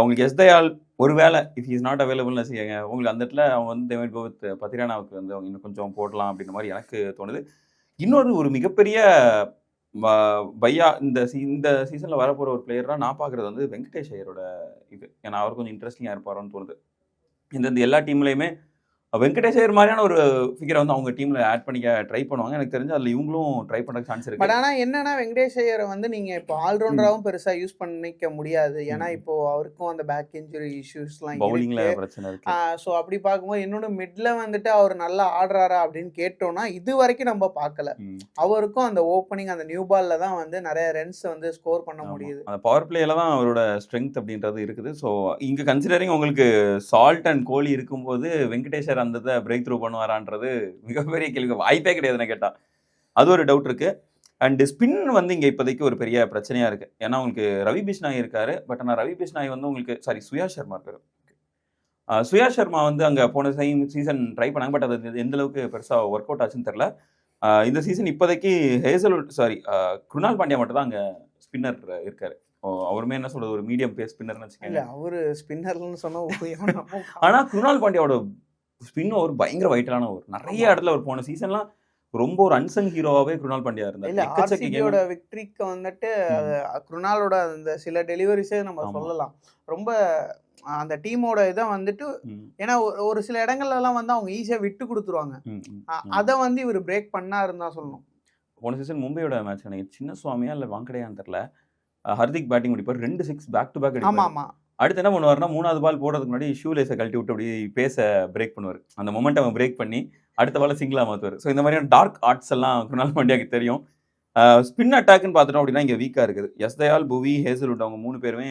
உங்களுக்கு எஸ் தயாள் ஒருவேளை இஃப் இஸ் நாட் அவைலபிள்னு வச்சுக்கோங்க, உங்களுக்கு அந்த இடத்துல அவங்க வந்து தேவன் கோவித் பத்திரானாவுக்கு வந்து அவங்க இன்னும் கொஞ்சம் போடலாம் அப்படின்ற மாதிரி எனக்கு தோணுது. இன்னொரு ஒரு மிகப்பெரிய பையா இந்த சீசனில் வரப்போகிற ஒரு பிளேயராக நான் பார்க்குறது வந்து வெங்கடேஷ் ஐயரோட இது. ஏன்னா அவர் கொஞ்சம் இன்ட்ரெஸ்டிங்காக இருப்பாரோன்னு தோணுது. இந்த எல்லா டீம்லையுமே வெங்கடேஷ் ஐயர் மாதிரியான ஒரு ஃபிகரை வந்து அவங்க டீமில் ஆட் பண்ணிக்க ட்ரை பண்ணுவாங்க. எனக்கு தெரிஞ்சு அதில் இவங்களும் ட்ரை பண்ணுற சான்ஸ் பட் இருக்கு. ஆனால் என்னன்னா வெங்கடேஷ் ஐயரை வந்து நீங்கள் இப்போ ஆல்ரவுண்டராகவும் பெருசாக யூஸ் பண்ணிக்க முடியாது. ஏன்னா இப்போ அவருக்கும் அந்த பேக் இன்ஜுரி இஷ்யூஸ்லாம் பவுலிங்கில் இருக்கு. பிரச்சனை இருக்கு. ஸோ அப்படி பார்க்கும்போது இன்னொன்று மிட்ல வந்துட்டு அவர் நல்லா ஆடுறாரா அப்படின்னு கேட்டோம்னா இது வரைக்கும் நம்ம பார்க்கல. அவருக்கும் அந்த ஓப்பனிங் அந்த நியூ பால்ல தான் வந்து நிறைய ரன்ஸ் வந்து ஸ்கோர் பண்ண முடியுது. அந்த பவர் பிளேல தான் அவரோட ஸ்ட்ரென்த் அப்படின்றது இருக்குது. ஸோ இங்கே கன்சிடரிங் உங்களுக்கு சால்ட் அண்ட் கோலி இருக்கும்போது வெங்கடேஷர் அந்த பிரேக் த்ரூ பண்ணுவாரான்றது மிகப்பெரிய கேள்வி. வாய்ப்பே கிடையாதுன்னு கேட்டால் அது ஒரு டவுட் இருக்கு. அண்ட் ஸ்பின் வந்து இங்கே இப்போதைக்கு ஒரு பெரிய பிரச்சனையாக இருக்குது. ஏன்னா உங்களுக்கு ரவி பிஷ்னாய் இருக்காரு. பட் ஆனால் ரவி பிஷ்னாய் வந்து உங்களுக்கு சுயா சர்மா இருக்காரு. சுயா சர்மா வந்து அங்கே போன சீசன் ட்ரை பண்ணாங்க. பட் அது எந்த அளவுக்கு பெருசாக ஒர்க் அவுட் ஆச்சுன்னு தெரில. இந்த சீசன் இப்போதைக்கு குருணால் பாண்டியா மட்டும் தான் அங்கே ஸ்பின்னர் இருக்காரு. அவருமே என்ன சொல்றது ஒரு மீடியம் பேஸ் ஸ்பின்னர்னு வச்சுக்கோங்க. அவரு ஸ்பின்னர்னு சொன்னா ஆனால் குருணால் பாண்டியாவோட ஸ்பின் ஒரு பயங்கர வைட்டலான ஒரு நிறைய இடத்துல ஒரு போன சீசன்லாம் ரொம்ப ஒரு அன்சங் ஹீரோவாவே குருணால் பாண்டியா இருந்தார். ஆர்சிபியோட விக்டரிக்கு வந்துட்டு குருணாலோட அந்த சில டெலிவரிஸே நம்ம சொல்லலாம். ரொம்ப அந்த டீமோட இதை வந்துட்டு ஏன்னா ஒரு சில இடங்கள்ல எல்லாம் வந்து அவங்க ஈஸியா விட்டு கொடுத்துருவாங்க. அதை வந்து இவர் பிரேக் பண்ணாருன்னு தான் சொல்லணும். போன சீசன் மும்பையோட மேட்ச் எனக்கு சின்ன சுவாமியா இல்லை வாங்கடையான்னு தெரியல. ஹர்திக் பேட்டிங் முடிப்பார். 2 6 பேக் டு பேக் அடிப்பார். அடுத்து என்ன பண்ணுவார்னா 3வது பால் போடுறதுக்கு முன்னாடி ஷூ லேஸை கழட்டி விட்டு அப்படி பேச பிரேக் பண்ணுவார். அந்த மொமெண்டம் பிரேக் பண்ணி அடுத்த பாலை சிங்கிளாக மாற்றுவார். ஸோ இந்த மாதிரியான டார்க் ஆர்ட்ஸ் எல்லாம் குருணால் பாண்டியாவுக்கு தெரியும். ஸ்பின் அட்டாக்னு பார்த்துட்டோம் அப்படின்னா இங்கே வீக்காக இருக்குது. எஸ் தயாள், புவி, ஹேசல்வுட் அவங்க 3 பேருமே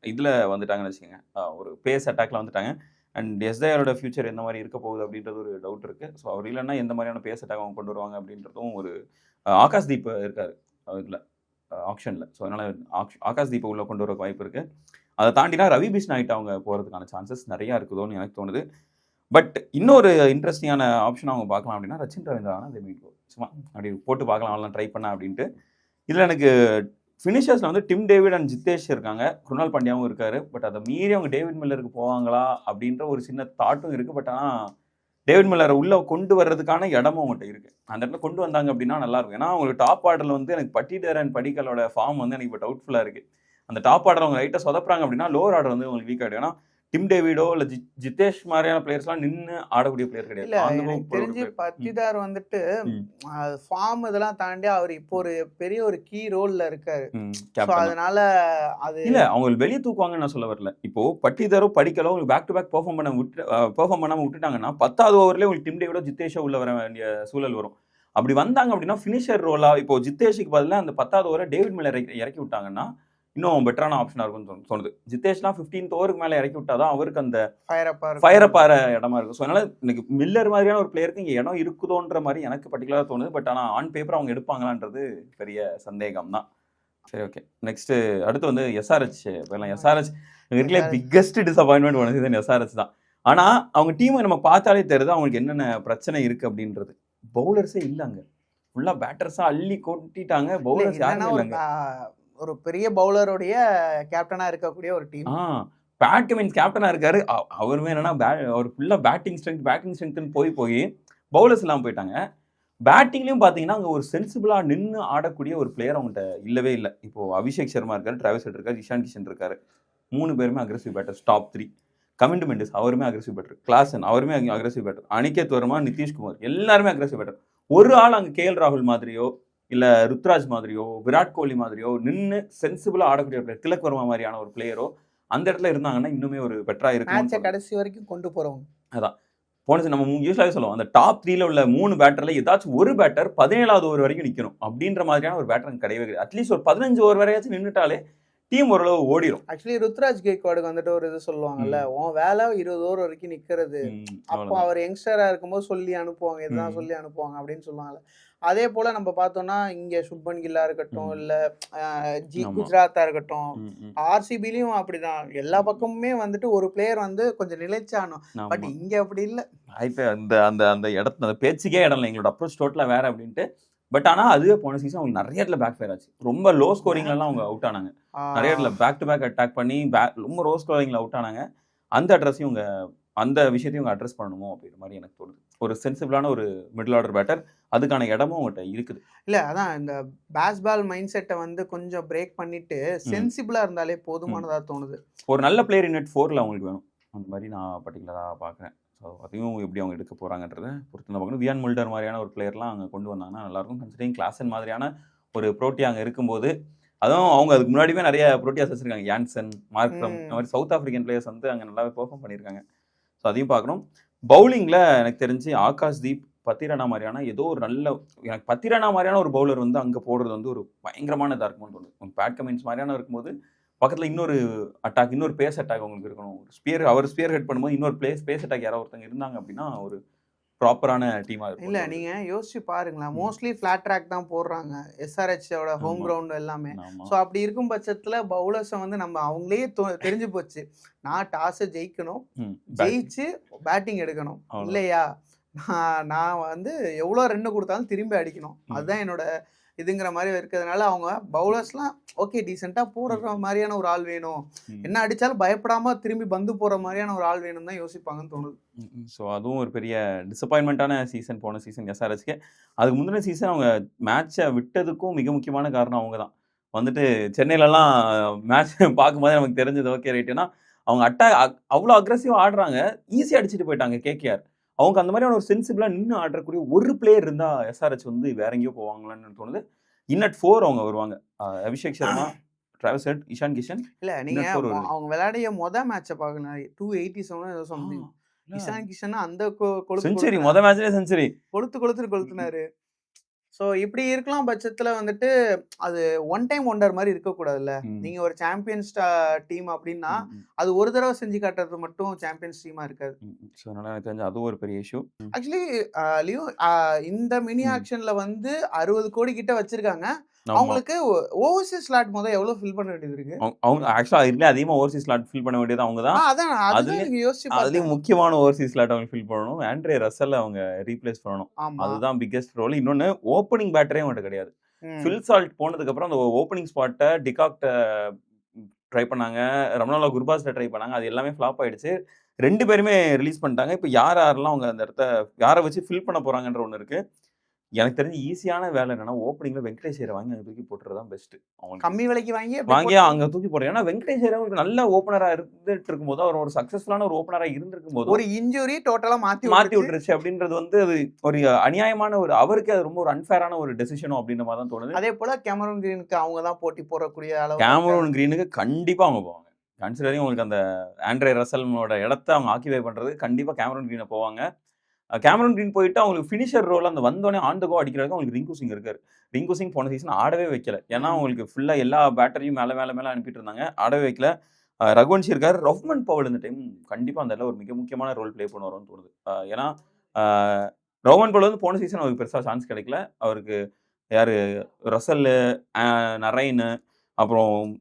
இதில் வந்துட்டாங்கன்னு வச்சுக்கோங்க. ஒரு பேஸ் அட்டாக்ல வந்துட்டாங்க. அண்ட் எஸ் தயாளோட ஃபியூச்சர் எந்த மாதிரி இருக்க போகுது அப்படின்றது ஒரு டவுட் இருக்குது. ஸோ அவர் இல்லைன்னா எந்த மாதிரியான பேஸ் அட்டாக் அவங்க கொண்டு வருவாங்க அப்படின்றதும் ஒரு ஆகாஷ் தீப் இருக்கார் இதில் ஆப்ஷனில். ஸோ அதனால் ஆகாஷ் தீப்பை உள்ளே கொண்டு வர வாய்ப்பு இருக்குது. அதை தாண்டினா ரவி பிஷ்னாய்ட்டு அவங்க போகிறதுக்கான சான்சஸ் நிறையா இருக்குதோன்னு எனக்கு தோணுது. பட் இன்னொரு இன்ட்ரெஸ்டிங்கான ஆப்ஷன் அவங்க பார்க்கலாம் அப்படின்னா ரச்சின் ரவீந்திரானா அதை மீட் சும்மா அப்படி போட்டு பார்க்கலாம் அவெல்லாம் ட்ரை பண்ண அப்படின்ட்டு. இதில் எனக்கு ஃபினிஷர்ஸில் வந்து டிம் டேவிட் அண்ட் ஜித்தேஷ் இருக்காங்க. குருணால் பாண்டியாவும் இருக்காரு. பட் அதை மீறி அவங்க டேவிட் மில்லருக்கு போவாங்களா அப்படின்ற ஒரு சின்ன தாட்டும் இருக்குது. பட் ஆனால் டேவிட் மில்லரை உள்ளே கொண்டு வர்றதுக்கான இடமும் அவங்கள்ட்ட இருக்குது. அந்த இடத்துல கொண்டு வந்தாங்க அப்படின்னா நல்லாயிருக்கும். ஏன்னா அவங்களுக்கு டாப் ஆர்டரில் வந்து எனக்கு பட்டிடர் அண்ட் படிக்கலோட ஃபார்ம் வந்து எனக்கு இப்போ டவுட்ஃபுல்லாக இருக்குது. அந்த டாப் ஆர்டர் அவங்க ரைட்டாக சொதப்புறாங்க அப்படின்னா லோவர் ஆர்டர் வந்து உங்களுக்கு வீக் ஆகிடும். ஏன்னா டிம் டேவிடோ இல்லை ஜித்தேஷ் மாதிரியான பிளேயர்ஸ்லாம் நின்று ஆடக்கூடிய பிளேயர் கிடையாது. எனக்கு தெரிஞ்சு பத்திதார் வந்துட்டு ஃபார்ம் இதெல்லாம் தாண்டி அவர் இப்போ ஒரு பெரிய ஒரு கீ ரோல்ல இருக்காரு. அதனால அது இல்ல அவங்க வெளியே தூக்குவாங்கன்னு நான் சொல்ல வரல. இப்போ பட்டிதாரோ படிக்கலோ உங்களுக்கு பேக் டு பேக் பெர்ஃபார்ம் பண்ணாம விட்டுட்டாங்கன்னா 10வது ஓவர்லேயே உங்களுக்கு டிம் டேவிடோ ஜித்தேஷோ உள்ள வர வேண்டிய சூழல் வரும். அப்படி வந்தாங்க அப்படின்னா ஃபினிஷர் ரோலா இப்போ ஜித்தேஷுக்கு பதிலாக அந்த 10வது ஓவரை டேவிட் மில்லர் இறக்கி விட்டாங்கன்னா இன்னும் பெட்டரான ஆப்ஷனாக இருக்கும்னு தோணுது. ஜித்தேஷ்லாம் 15th ஓவருக்கு மேலே இறக்கி விட்டாதான் அவருக்கு அந்த ஃபயர் அப் ஆகிற இடமா இருக்கும். ஸோ அதனால எனக்கு மில்லர் மாதிரியான ஒரு பிளேயருக்கு இங்கே இடம் இருக்குதோன்ற மாதிரி எனக்கு பர்டிகுலராக தோணுது. பட் ஆனால் ஆன் பேப்பர் அவங்க எடுப்பாங்களான்றது பெரிய சந்தேகம் தான். சரி, ஓகே. நெக்ஸ்ட் அடுத்து வந்து எஸ்ஆர்ஹெச் போயிடலாம். எஸ்ஆர்ஹெச் இருக்கிற பிக்கஸ்ட் டிசப்பாயின்மெண்ட் ஒன்று தான் எஸ்ஆர்ஹெச் தான். ஆனால் அவங்க டீமை நம்ம பார்த்தாலே தெரியுது அவங்களுக்கு என்னென்ன பிரச்சனை இருக்குது அப்படின்றது. பவுலர்ஸே இல்லைங்க. ஃபுல்லாக பேட்டர்ஸாக அள்ளி கொட்டிட்டாங்க. பவுலர்ஸ் யாருமே இல்லைங்க. ஒரு பெரிய பவுலருடைய கேப்டனா இருக்கக்கூடிய ஒரு டீம். பேட் மீன்ஸ் கேப்டனா இருக்காரு. அவருமே என்னன்னா அவர் ஃபுல்லா பேட்டிங் ஸ்ட்ரென்த் போய் பவுலர்ஸ் எல்லாம் போயிட்டாங்க. பேட்டிங்லயும் பாத்தீங்கன்னா அங்க ஒரு சென்சிபிளா நின்று ஆடக்கூடிய ஒரு பிளேயர் அவங்ககிட்ட இல்லவே இல்லை. இப்போ அபிஷேக் சர்மா இருக்காரு, டிராவிஸ் ஹெட் இருக்காரு, இஷான் கிஷன் இருக்காரு. 3 பேருமே அக்ரெசிவ் பேட்டர்ஸ். டாப் 3 கமிண்ட் மெண்டிஸ் அவருமே அக்ரெசிவ் பேட்டர், கிளாசன் அவருமே அக்ரெசிவ் பேட்டர், அனிகேத் வர்மா, நிதிஷ்குமார் எல்லாருமே அக்ரெசிவ் பேட்டர். ஒரு ஆள் அங்கே கேஎல் ராகுல் மாதிரியோ இல்லை ருத்ராஜ் மாதிரியோ விராட் கோலி மாதிரியோ நின்று சென்சிபிளாக ஆடக்கூடிய பிளேயர், திலக் வர்மா மாதிரியான ஒரு பிளேயரோ அந்த இடத்துல இருந்தாங்கன்னா இன்னுமே ஒரு பெட்டராக இருக்கும். கடைசி வரைக்கும் கொண்டு போகிறவங்க அதான் போனது நம்ம யூஸ்வலாகவே சொல்லுவோம். அந்த டாப் 3ல உள்ள 3 பேட்டரில் ஏதாச்சும் ஒரு பேட்டர் 17வது ஓவர் வரைக்கும் நிற்கணும் அப்படின்ற மாதிரியான ஒரு பேட்டர் கிடையவே கிடையாது. அட்லீஸ்ட் ஒரு 15 ஓவர் வரையாச்சும் நின்றுட்டாலே டீம் ஓரளவு ஓடிடும். ஆக்சுவலி ருத்ராஜ் கெய்க்வாடுக்கு வந்துட்டு ஒரு இது சொல்லுவாங்கல்ல, உன் வேலை 20 ஓவர் வரைக்கும் நிக்கிறது. அப்போ அவர் யங்ஸ்டரா இருக்கும்போது சொல்லி அனுப்புவாங்க, இதுதான் சொல்லி அனுப்புவாங்க அப்படின்னு சொல்லுவாங்கல்ல. அதே போல நம்ம பார்த்தோம்னா இங்க சுப்மன் கில்லா இருக்கட்டும், இல்ல குஜராத்தா இருக்கட்டும், ஆர்சிபிலையும் அப்படிதான். எல்லா பக்கமுமே வந்துட்டு ஒரு பிளேயர் வந்து கொஞ்சம் நிலைச்சானும். பட் இங்க அப்படி இல்ல. இப்ப அந்த அந்த அந்த இடத்துல அந்த பேச்சுக்கே இடம் இல்லை, எங்களோட அப்ரோச் டோட்டலா வேற அப்படின்ட்டு. பட் ஆனா அதுவே போன சீசன் அவங்க நிறைய இடத்துல பேக் ஃபயர் ஆச்சு. ரொம்ப லோ ஸ்கோரிங்ல எல்லாம் அவங்க அவுட் ஆனாங்க. நிறைய இடத்துல பேக் டு பேக் அட்டாக் பண்ணி ரொம்ப லோ ஸ்கோரிங்ல அவுட் ஆனாங்க. அந்த அட்ரஸையும் அவங்க அந்த விஷயத்தையும் அவங்க அட்ரஸ் பண்ணணுமோ அப்படின்ற மாதிரி எனக்கு தோணுது. ஒரு சென்சிபிளான ஒரு மிடில் ஆர்டர் பேட்டர், அதுக்கான இடமும் அவங்ககிட்ட இருக்குது. இல்ல அதான் இந்த பேஸ்பால் மைண்ட் செட்டை வந்து கொஞ்சம் பிரேக் பண்ணிட்டு சென்சிபிளா இருந்தாலே போதுமானதா தோணுது. ஒரு நல்ல பிளேயர் இன் நெட் 4ல அவங்களுக்கு வேணும். அந்த மாதிரி நான் பர்டிகுலரா பார்க்குறேன். ஸோ அதையும் எப்படி அவங்க எடுக்க போகிறாங்கன்றதை பொறுத்து தான் பார்க்கணும். வியான் முல்டர் மாதிரியான ஒரு பிளேயர்லாம் அங்கே கொண்டு வந்தாங்கன்னா நல்லாயிருக்கும். கன்சிடரிங் கிளாசன் மாதிரியான ஒரு ப்ரோட்டி அங்கே இருக்கும்போது, அதுவும் அவங்க அதுக்கு முன்னாடியுமே நிறைய ப்ரோட்டியாஸ் வச்சிருக்காங்க. யான்சன், மார்க்ரம், இந்த மாதிரி சவுத் ஆஃப்ரிக்கன் பிளேயர்ஸ் வந்து அங்கே நல்லாவே பெர்ஃபார்ம் பண்ணியிருக்காங்க. ஸோ அதையும் பார்க்கணும். பவுலிங்கில் எனக்கு தெரிஞ்சு ஆகாஷ்தீப், பத்திரனா மாதிரியான ஏதோ ஒரு நல்ல, எனக்கு பத்திரனா மாதிரியான ஒரு பவுலர் வந்து அங்கே போடுறது வந்து ஒரு பயங்கரமான இதாக இருக்கும்னு தோணுது. பேட் கமின்ஸ் மாதிரியான இருக்கும்போது பக்கத்தில் இன்னொரு அட்டாக், இன்னொரு பேஸ் அட்டாக் அவங்களுக்கு இருக்கணும். அவர் ஸ்பியர் ஹெட் பண்ணும்போது இன்னொரு பேஸ் அட்டாக் யாராவது ஒருத்தங்க இருந்தாங்க அப்படின்னா ஒரு ப்ராப்பரான டீமாக இருக்கும். இல்லை நீங்கள் யோசிச்சு பாருங்களேன், மோஸ்ட்லி ஃப்ளாட் ட்ராக் தான் போடுறாங்க எஸ்ஆர்ஹெச்சோட ஹோம் கிரவுண்ட் எல்லாமே. ஸோ அப்படி இருக்கும் பட்சத்தில் பவுலர்ஸை வந்து நம்ம அவங்களே தெரிஞ்சு போச்சு, நான் டாஸை ஜெயிக்கணும், ஜெயிச்சு பேட்டிங் எடுக்கணும், இல்லையா நான் வந்து எவ்வளோ ரன்னு கொடுத்தாலும் திரும்பி அடிக்கணும், அதுதான் என்னோட இதுங்கிற மாதிரி இருக்கிறதுனால அவங்க பவுலர்ஸ்லாம் ஓகே டீசெண்டாக போடுற மாதிரியான ஒரு ஆள் வேணும், என்ன அடித்தாலும் பயப்படாமல் திரும்பி பந்து போகிற மாதிரியான ஒரு ஆள் வேணும் தான் யோசிப்பாங்கன்னு தோணுது. ஸோ அதுவும் ஒரு பெரிய டிசப்பாயின்மெண்ட்டான சீசன் போன சீசன் எஸ்ஆர்ஹெச்க்கு. அதுக்கு முந்தின சீசன் அவங்க மேட்சை விட்டதுக்கும் மிக முக்கியமான காரணம் அவங்க தான். வந்துட்டு சென்னையிலலாம் மேட்ச் பார்க்கும்போது நமக்கு தெரிஞ்சது ஓகே ரைட்டுன்னா, அவங்க அவ்வளோ அக்ரெசிவாக ஆடுறாங்க, ஈஸியாக அடிச்சுட்டு போயிட்டாங்க கேகேஆர். அவங்க அந்த மாதிரியான ஒரு சென்சிபிளாக நின்று ஆடக்கூடிய ஒரு பிளேயர் இருந்தால் எஸ்ஆர்ஹெச் வந்து வேற எங்கேயோ போவாங்களான்னு தோணுது. இன்னட் 4 அவங்க வருவாங்க. Abhishek Sharma, Travis Head, Ishan Kishan. இல்லை நீங்கள் அவங்க விளையாடிய மேட்சை பார்க்கணும், 287 ஏதோ சம்திங். இஷான் கிஷன் அந்த செஞ்சுரி மேட்ச்லேயே செஞ்சுரி கொளுத்துனாரு. ஸோ இப்படி இருக்கலாம் பட்சத்தில் வந்துட்டு அது ஒன் டைம் ஒண்டர் மாதிரி இருக்கக்கூடாதுல்ல. நீங்கள் ஒரு சாம்பியன்ஸ் டீம் அப்படின்னா அது ஒரு தடவை செஞ்சு காட்டுறது மட்டும் சாம்பியன்ஸ் டீமாக இருக்காது. ஸோ அதனால் எனக்கு தெரிஞ்சு அது ஒரு பெரிய இஷ்யூ. ஆக்சுவலி லியோ இந்த மினி ஆக்ஷனில் வந்து 60 கோடி கிட்ட வச்சிருக்காங்க. அவங்களுக்கு ஓவர்சீஸ் ஸ்லாட் முதல்ல எவ்வளவு ஃபில் பண்ண வேண்டியது இருக்கு? அவங்க ஆக்சுவலா இல்ல அதிகமா ஓவர்சீஸ் ஸ்லாட் ஃபில் பண்ண வேண்டியது அவங்க தான். அதான் அதுதான் நீங்க யோசிச்சு பாருங்க. அதுலயும் முக்கியமான ஓவர்சீஸ் ஸ்லாட் அவங்க ஃபில் பண்ணணும். ஆண்ட்ரே ரசல் அவங்க ரீப்ளேஸ் பண்ணணும். அதுதான் பிக்கெஸ்ட் ரோல். இன்னொன்னு ஓப்பனிங் பேட்டரே அவன்கிட்ட கிடையாது. ஃபில் சால்ட் போனதுக்கு அப்புறம் அந்த ஓப்பனிங் ஸ்பாட்டை டிகாக்ட ட்ரை பண்ணாங்க, ரமணாலா குர்பாஸ்ல ட்ரை பண்ணாங்க, அது எல்லாமே ஃபிளாப் ஆயிடுச்சு. 2 பேருமே ரிலீஸ் பண்ணிட்டாங்க. இப்போ யாரெல்லாம் அவங்க அந்த இடத்த யாரை வச்சு ஃபில் பண்ண போறாங்கன்ற ஒன்று இருக்கு. எனக்கு தெரிஞ்சு ஈஸியான வேலை என்னன்னா ஓப்பனிங்ல வெங்கடேஷ் ஐயரை வாங்கி அங்கே தூக்கி போட்டுறதுதான் பெஸ்ட். அவங்க கம்மி விலைக்கு வாங்கி அங்கே தூக்கி போடுறேன். ஏன்னா வெங்கடேஷ் ஐயர் அவங்களுக்கு நல்ல ஓப்பனரா இருந்துட்டு இருக்கும்போது, அவர் ஒரு சக்சஸ்ஃபுல்லான ஒரு ஓப்பனரா இருந்திருக்கும் போது ஒரு இன்ஜுரி டோட்டலா மாத்தி விட்டுருச்சு அப்படின்றது வந்து அது ஒரு அநியாயமான ஒரு, அவருக்கு அது ரொம்ப ஒரு அன்ஃபேரான ஒரு டெசிஷனும் அப்படின்ற மாதிரி தான் தோணுது. அதே போல கேமரூன் கிரீனுக்கு அவங்க தான் போட்டி போடக்கூடிய அளவு. கேமரூன் கிரீனுக்கு கண்டிப்பா அவங்க போவாங்க. கன்சிடரிங் உங்களுக்கு அந்த ஆண்ட்ரே ரசலோட இடத்த அவங்க ஆக்கிபை பண்றது கண்டிப்பா கேமரூன் கிரீனை போவாங்க. கேமரூன் கிரீன் போயிட்டு அவங்களுக்கு ஃபினிஷர் ரோல் அந்த வந்தோடனே ஆன் த கோ அடிக்கிறதுக்கு அவங்களுக்கு ரிங்கு சிங் இருக்காரு. ரிங்கு சிங் போன சீசன் ஆடவே வைக்கல. ஏன்னா அவங்களுக்கு ஃபுல்லாக எல்லா பேட்டரியும் மேலே அனுப்பிட்டு இருந்தாங்க, ஆடவே வைக்கல. ரகுவன்ஷி இருக்காரு. ரஃப்மன் பவல் இந்த டைம் கண்டிப்பாக அந்த ஒரு மிக முக்கியமான ரோல் ப்ளே பண்ணுவார்னு தோணுது. ஏன்னா ரஃப்மன் பவல் வந்து போன சீசன் அவருக்கு பெருசாக சான்ஸ் கிடைக்கல. அவருக்கு யார் ரசல், நரைன், அப்புறம்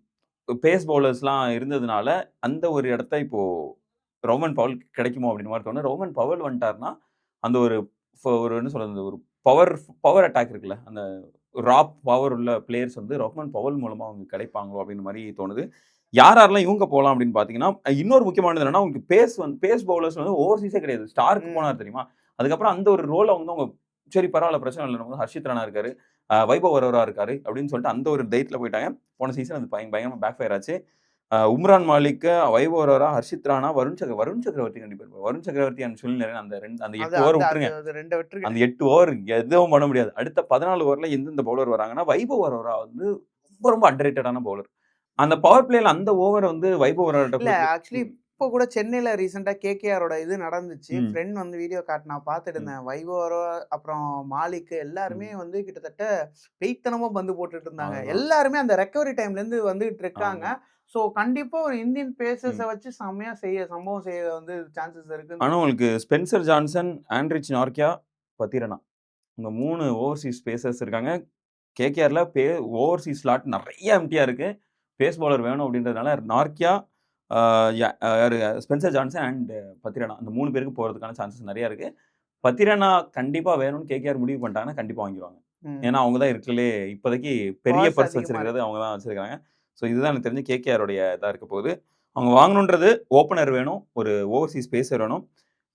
பேஸ் பவுலர்ஸ்லாம் இருந்ததுனால அந்த ஒரு இடத்த இப்போது ரோமன் பவல் கிடைக்குமோ அப்படின்னு மாதிரி தோணும். ரோமன் பவல் வந்துட்டார்னா அந்த ஒரு என்ன சொல்றது, ஒரு பவர் அட்டாக் இருக்குல்ல, அந்த ராப் பவர் உள்ள பிளேயர்ஸ் வந்து ரோமன் பவல் மூலமா அவங்க கிடைப்பாங்களோ அப்படின்னு மாதிரி தோணுது. யாரெல்லாம் இவங்க போகலாம் அப்படின்னு பார்த்தீங்கன்னா, இன்னொரு முக்கியமானது என்னன்னா, உங்களுக்கு பேஸ் பவுலர்ஸ் வந்து ஓவர்சீஸே கிடையாது. ஸ்டார்க்கு போனார் தெரியுமா, அதுக்கப்புறம் அந்த ஒரு ரோலை வந்து அவங்க சரி பரவாயில்ல பிரச்சனை இல்லை, நமக்கு ஹர்ஷித் ராணா இருக்காரு, வைபவ் வரவரா இருக்காரு அப்படின்னு சொல்லிட்டு அந்த ஒரு தைரியத்தில் போயிட்டாங்க. போன சீசன் அது பயங்கரமாக பேக் ஃபயர் ஆச்சு. உம்ரான் மாலிக், வைபவ் வரவரா, ஹர்ஷித் ராணா, வருண் சக்கரவர்த்தி கண்டிப்பாக வருண் சக்கரவர்த்தி சொல்லி அந்த 8 ஓவர் விட்டுருங்க. அந்த 8 ஓவர் எதுவும் பண்ண முடியாது. அடுத்த 14 ஓவரில் எந்தெந்த பவுலர் வராங்கன்னா, வைபவ் வரவரா வந்து ரொம்ப ரொம்ப அண்டர்ரேட்டடான பவுலர். அந்த பவர் பிளேல அந்த ஓவர் வந்து வைபவ் வரவர்கிட்ட ஆக்சுவலி இப்போ கூட சென்னையில ரீசெண்டா கேகேஆரோட இது நடந்துச்சு. ம். ஃப்ரெண்ட் வந்து வீடியோ காட்டு நான் பார்த்துட்டு ம். இருந்தேன். வைபவரோ அப்புறம் மாலிக் எல்லாருமே ம். வந்து கிட்டத்தட்ட பெய்த்தனமா பந்து போட்டுட்டு இருந்தாங்க. அதுதான். எல்லாருமே அந்த ரெக்கவரி டைம்ல இருந்து வந்துட்டு இருக்காங்க. ஆமா. ஸோ கண்டிப்பா ஒரு இந்தியன் பேசர்ஸ ம். வச்சு செம்மையா சம்பவம் செய்ய வந்து சான்சஸ் இருக்குன்னு ஆனா உங்களுக்கு ஸ்பென்சர் ஜான்சன், ஆண்ட்ரிச் நார்க்கியா, பத்திரனா இந்த 3 ஓவர்சீஸ் பேசர்ஸ் இருக்காங்க. கேகேஆர்ல ஓவர்சீஸ் ஸ்லாட் நெறைய எம்ப்டியா இருக்கு. பேஸ் பவுலர் வேணும் அப்படின்றதுனால நார்க்கியா, ஆ யாரு ஸ்பென்சர் ஜான்சன் அண்ட் பத்திரனா இந்த 3 பேருக்கு போறதுக்கான சான்சஸ் நெறைய இருக்கு. பத்திரனா கண்டிப்பா வேணும்னு கேகேஆர் முடிவு பண்ணிட்டாங்கன்னா, கண்டிப்பா வாங்கிருவாங்க. ம். ஏன்னா, அவங்க தான் இருக்கறதுலயே இப்போதைக்கு பெரிய பர்ஸ் பர்ஸ் அதிகமா வச்சிருக்கிறது இருக்கு. அவங்க தான் வச்சிருக்காங்க. ஸோ இதுதான் எனக்கு தெரிஞ்சு கேகேஆருடைய இதா இருக்க போகுது. அவங்க வாங்கணுன்றது ஓப்பனர் வேணும், ஒரு ஓவர்சீஸ் பேசர் வேணும்.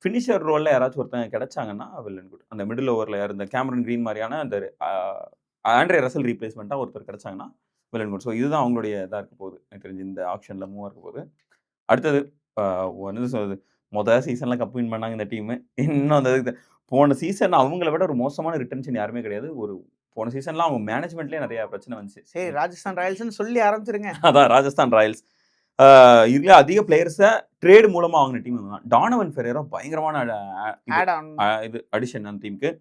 ஃபினிஷர் ரோல்ல யாராச்சும் ஒருத்தங்க கிடைச்சாங்கன்னா, வெல் அண்ட் குட். அந்த மிடில் ஓவர்ல யார் இந்த கேமரன் கிரீன் மாரியான அந்த ஆண்ட்ரே ரசல் ரீப்ளேஸ்மென்ட்டா ஒருத்தர் கிடைச்சாங்கன்னா, வெல் அண்ட் குட். ஸோ இதுதான் அவங்களுடைய இதா இருக்க போகுது. எனக்கு தெரிஞ்சு இந்த ஆக்ஷன்ல மூவா இருக்க போகுது. அடுத்தது அ என்ன சொல்றது? சீசன்ல கப் வின் பண்ணாங்க இந்த டீமு. இன்னும் அந்த இது போன சீசன் அவங்கள விட ஒரு மோசமான ரிட்டென்ஷன் யாருமே கிடையாது. போன சீசன்லாம் அவங்க மேனேஜ்மெண்ட்லயே நெறைய பிரச்சனை வந்துச்சு. சரி ராஜஸ்தான் ராயல்ஸ்ன்னு சொல்லி ஆரம்பிச்சிருங்க. அதான் ராஜஸ்தான் ராயல்ஸ். இதுல அதிக பிளேயர்ஸ ட்ரேட் மூலமா வாங்குன டீம் தான். டானவன் ஃபெரேரா பயங்கரமான இது ஆட் ஆன். இது அடிஷன் அந்த டீமுக்கு.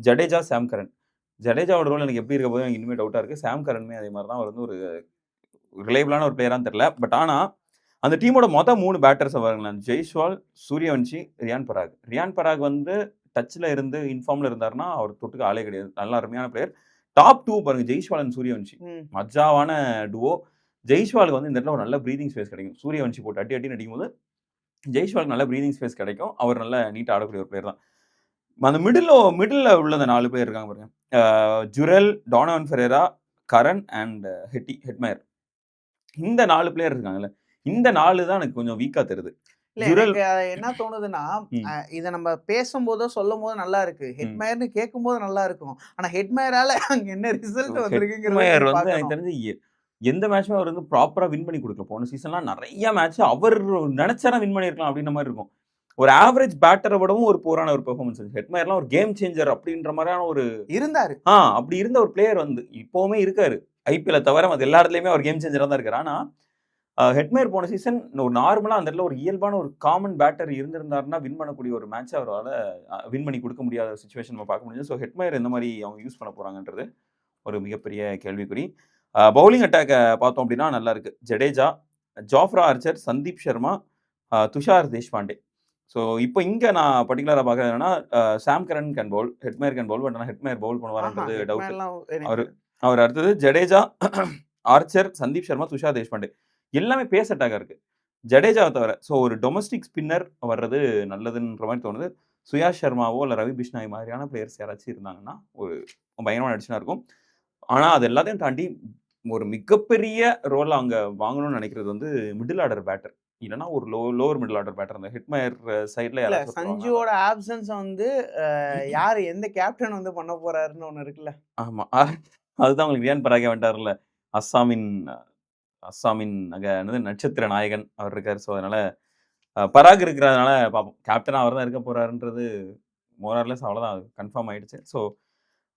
ஜடேஜா, சாம் கரன். ஜடேஜாவோட ரோல் எனக்கு எப்படி இருக்க போகுது எனக்கு இன்னுமே டவுட்டா இருக்கு. சாம் கரனுமே அதே மாரி தான். அவர் வந்து ஒரு ரிலையபிளான ஒரு பிளேயரான்னு தெரியல. பட் ஆனா அந்த டீமோட 3 பேட்டர்ஸ பாருங்களேன். ஜெய்ஸ்வால், சூரியவன்ஷி, ரியான் பராக். ரியான் பராக் வந்து டச்ல இருந்து இன்ஃபார்ம்ல இருந்தாருன்னா, அவர் தொட்டுக்க ஆளே கிடையாது. நல்ல அருமையான பிளேயர். டாப் 2 பாருங்க ஜெய்ஸ்வால் அண்ட் சூரியவன்ஷி. ம். மஜாவான டுவோ. ஜெய்ஸ்வாலுக்கு வந்து இந்த இடத்துல ஒரு நல்ல பிரீதிங் ஸ்பேஸ் கிடைக்கும். சூரியவன்ஷி போட்டு அடி அடின்னு அடிக்கும்போது, ஜெய்ஸ்வாலுக்கு நல்ல பிரீதிங் ஸ்பேஸ் கிடைக்கும். அவர் நல்ல நீட்டா ஆடக்கூடிய ஒரு பிளேயர் தான். அந்த மிடில்ல உள்ள அந்த 4 பேர் இருக்காங்க பாருங்க. Jurel, Donovan Ferreira, Curran and Hetmyer. இந்த 4 பிளேயர் இருக்காங்கல்ல. இந்த 4 தான் எனக்கு கொஞ்சம் வீக்கா தெரியுது. இல்ல ஜுரெல் எனக்கு என்ன தோணுதுன்னா, ம். இத நம்ம பேசும்போதோ, சொல்லும்போதோ நல்லா இருக்கு. ம். ஹெட்மயர்ன்னு கேட்கும்போது நல்லா இருக்கும். ஆனா ஹெட்மயரால அங்க என்ன ரிசல்ட் வந்திருக்குங்கிறத ஹெட்மயர் வந்து எனக்கு பார்க்கணும். தெரிஞ்சு எந்த மேட்ச்சுமே அவர் வந்து ப்ராப்பரா வின் பண்ணி குடுக்கல. போன சீசன்லாம் நெறைய மேட்ச் அவர் நெனச்சாரா வின் பண்ணியிருக்கலாம் அப்டின்ற மாரி இருக்கும். ஒரு ஆவரேஜ் பேட்டர விடவும் ஒரு புவரான ஒரு பெர்ஃபார்மன்ஸ் இருந்துச்சு. ஹெட்மயர்லாம் ஒரு கேம் சேஞ்சர் அப்டின்ற மாரியான ஒரு இருந்தாரு. அப்படி இருந்த ஒரு பிளேயர் வந்து இப்பவுமே இருக்காரு. ஐபிஎல்ல தவிர மத்த எல்லா இடத்துலயுமே அவர் கேம் சேஞ்சரா தான் இருக்காரு. ஆனா ஹெட்மயர் போன சீசன் ஒரு நார்மலா அந்த இடத்துல ஒரு இயல்பான ஒரு காமன் பேட்டர் இருந்திருந்தாருன்னா வின் பண்ணக்கூடிய ஒரு மேட்ச் அவரால வின் பண்ணி குடுக்க முடியாத சிச்சுவேஷன் நம்ம பார்க்க முடியுது. ஸோ ஹெட்மயர் எந்த மாரி அவங்க யூஸ் பண்ண போறாங்கன்றது ஒரு மிகப்பெரிய கேள்விக்குறி. பவுலிங் அட்டாக்க பார்த்தோம் அப்படின்னா நல்லா இருக்கு. Jadeja, Jofra Archer, Sandeep Sharma, Tushar Deshpande. So இப்போ இங்க நான் பர்ட்டிகுலரா பார்க்கறது என்னன்னா, Sam Curran can bowl, Hetmyer can bowl. But ஆனா ஹெட்மயர் பவுல் பண்ணுவாரான்றது டவுட். ஹெட்மயர்லாம் அவரு அவர் அடுத்தது ஜடேஜா, ஆர்ச்சர், சந்தீப் சர்மா, துஷார் தேஷ்பாண்டே. எல்லாமே பேஸ் அட்டாக்கா இருக்கு. ஜடேஜாவ தவிர. ஸோ ஒரு டொமஸ்டிக் ஸ்பின்னர் வர்றது நல்லதுன்ற மாரி தோணுது. சுயாஷ் சர்மாவோ இல்ல ரவி பிஷ்னாய் மாதிரியான பிளேயர்ஸ் யாராச்சும் இருந்தாங்கன்னா, ஒரு பயங்கரமான அடிஷனா இருக்கும். ஆனா அது எல்லாத்தையும் தாண்டி ஒரு மிகப்பெரிய ரோல் அங்க வாங்கணும்னு நினைக்கிறது வந்து மிடில் ஆர்டர் பேட்டர். இல்லன்னா ஒரு லோவர் மிடில் ஆர்டர் பேட்டர். அந்த ஹெட்மயர் சைடுல இல்ல யாராச்சும் சஞ்சுவோட ஆப்சன்ஸ வந்து யாரு எந்த கேப்டன் வந்து பண்ண போறாருன்னு ஒண்ணு இருக்குல்ல. ஆமா. அதுதான் உங்களுக்கு ரியான் பராகே வந்துட்டார்ல. அஸ்ஸாமின் அஸ்ஸாமின் என்னது நட்சத்திர நாயகன் அவர் இருக்காரு. ஸோ அதனால பராக் இருக்கிறதுனால பார்ப்போம். கேப்டனா அவர் தான் இருக்க போறாருன்றது மோர் ஆர் லெஸ் அவ்வளோதான் கன்ஃபார்ம் ஆயிடுச்சு. ஸோ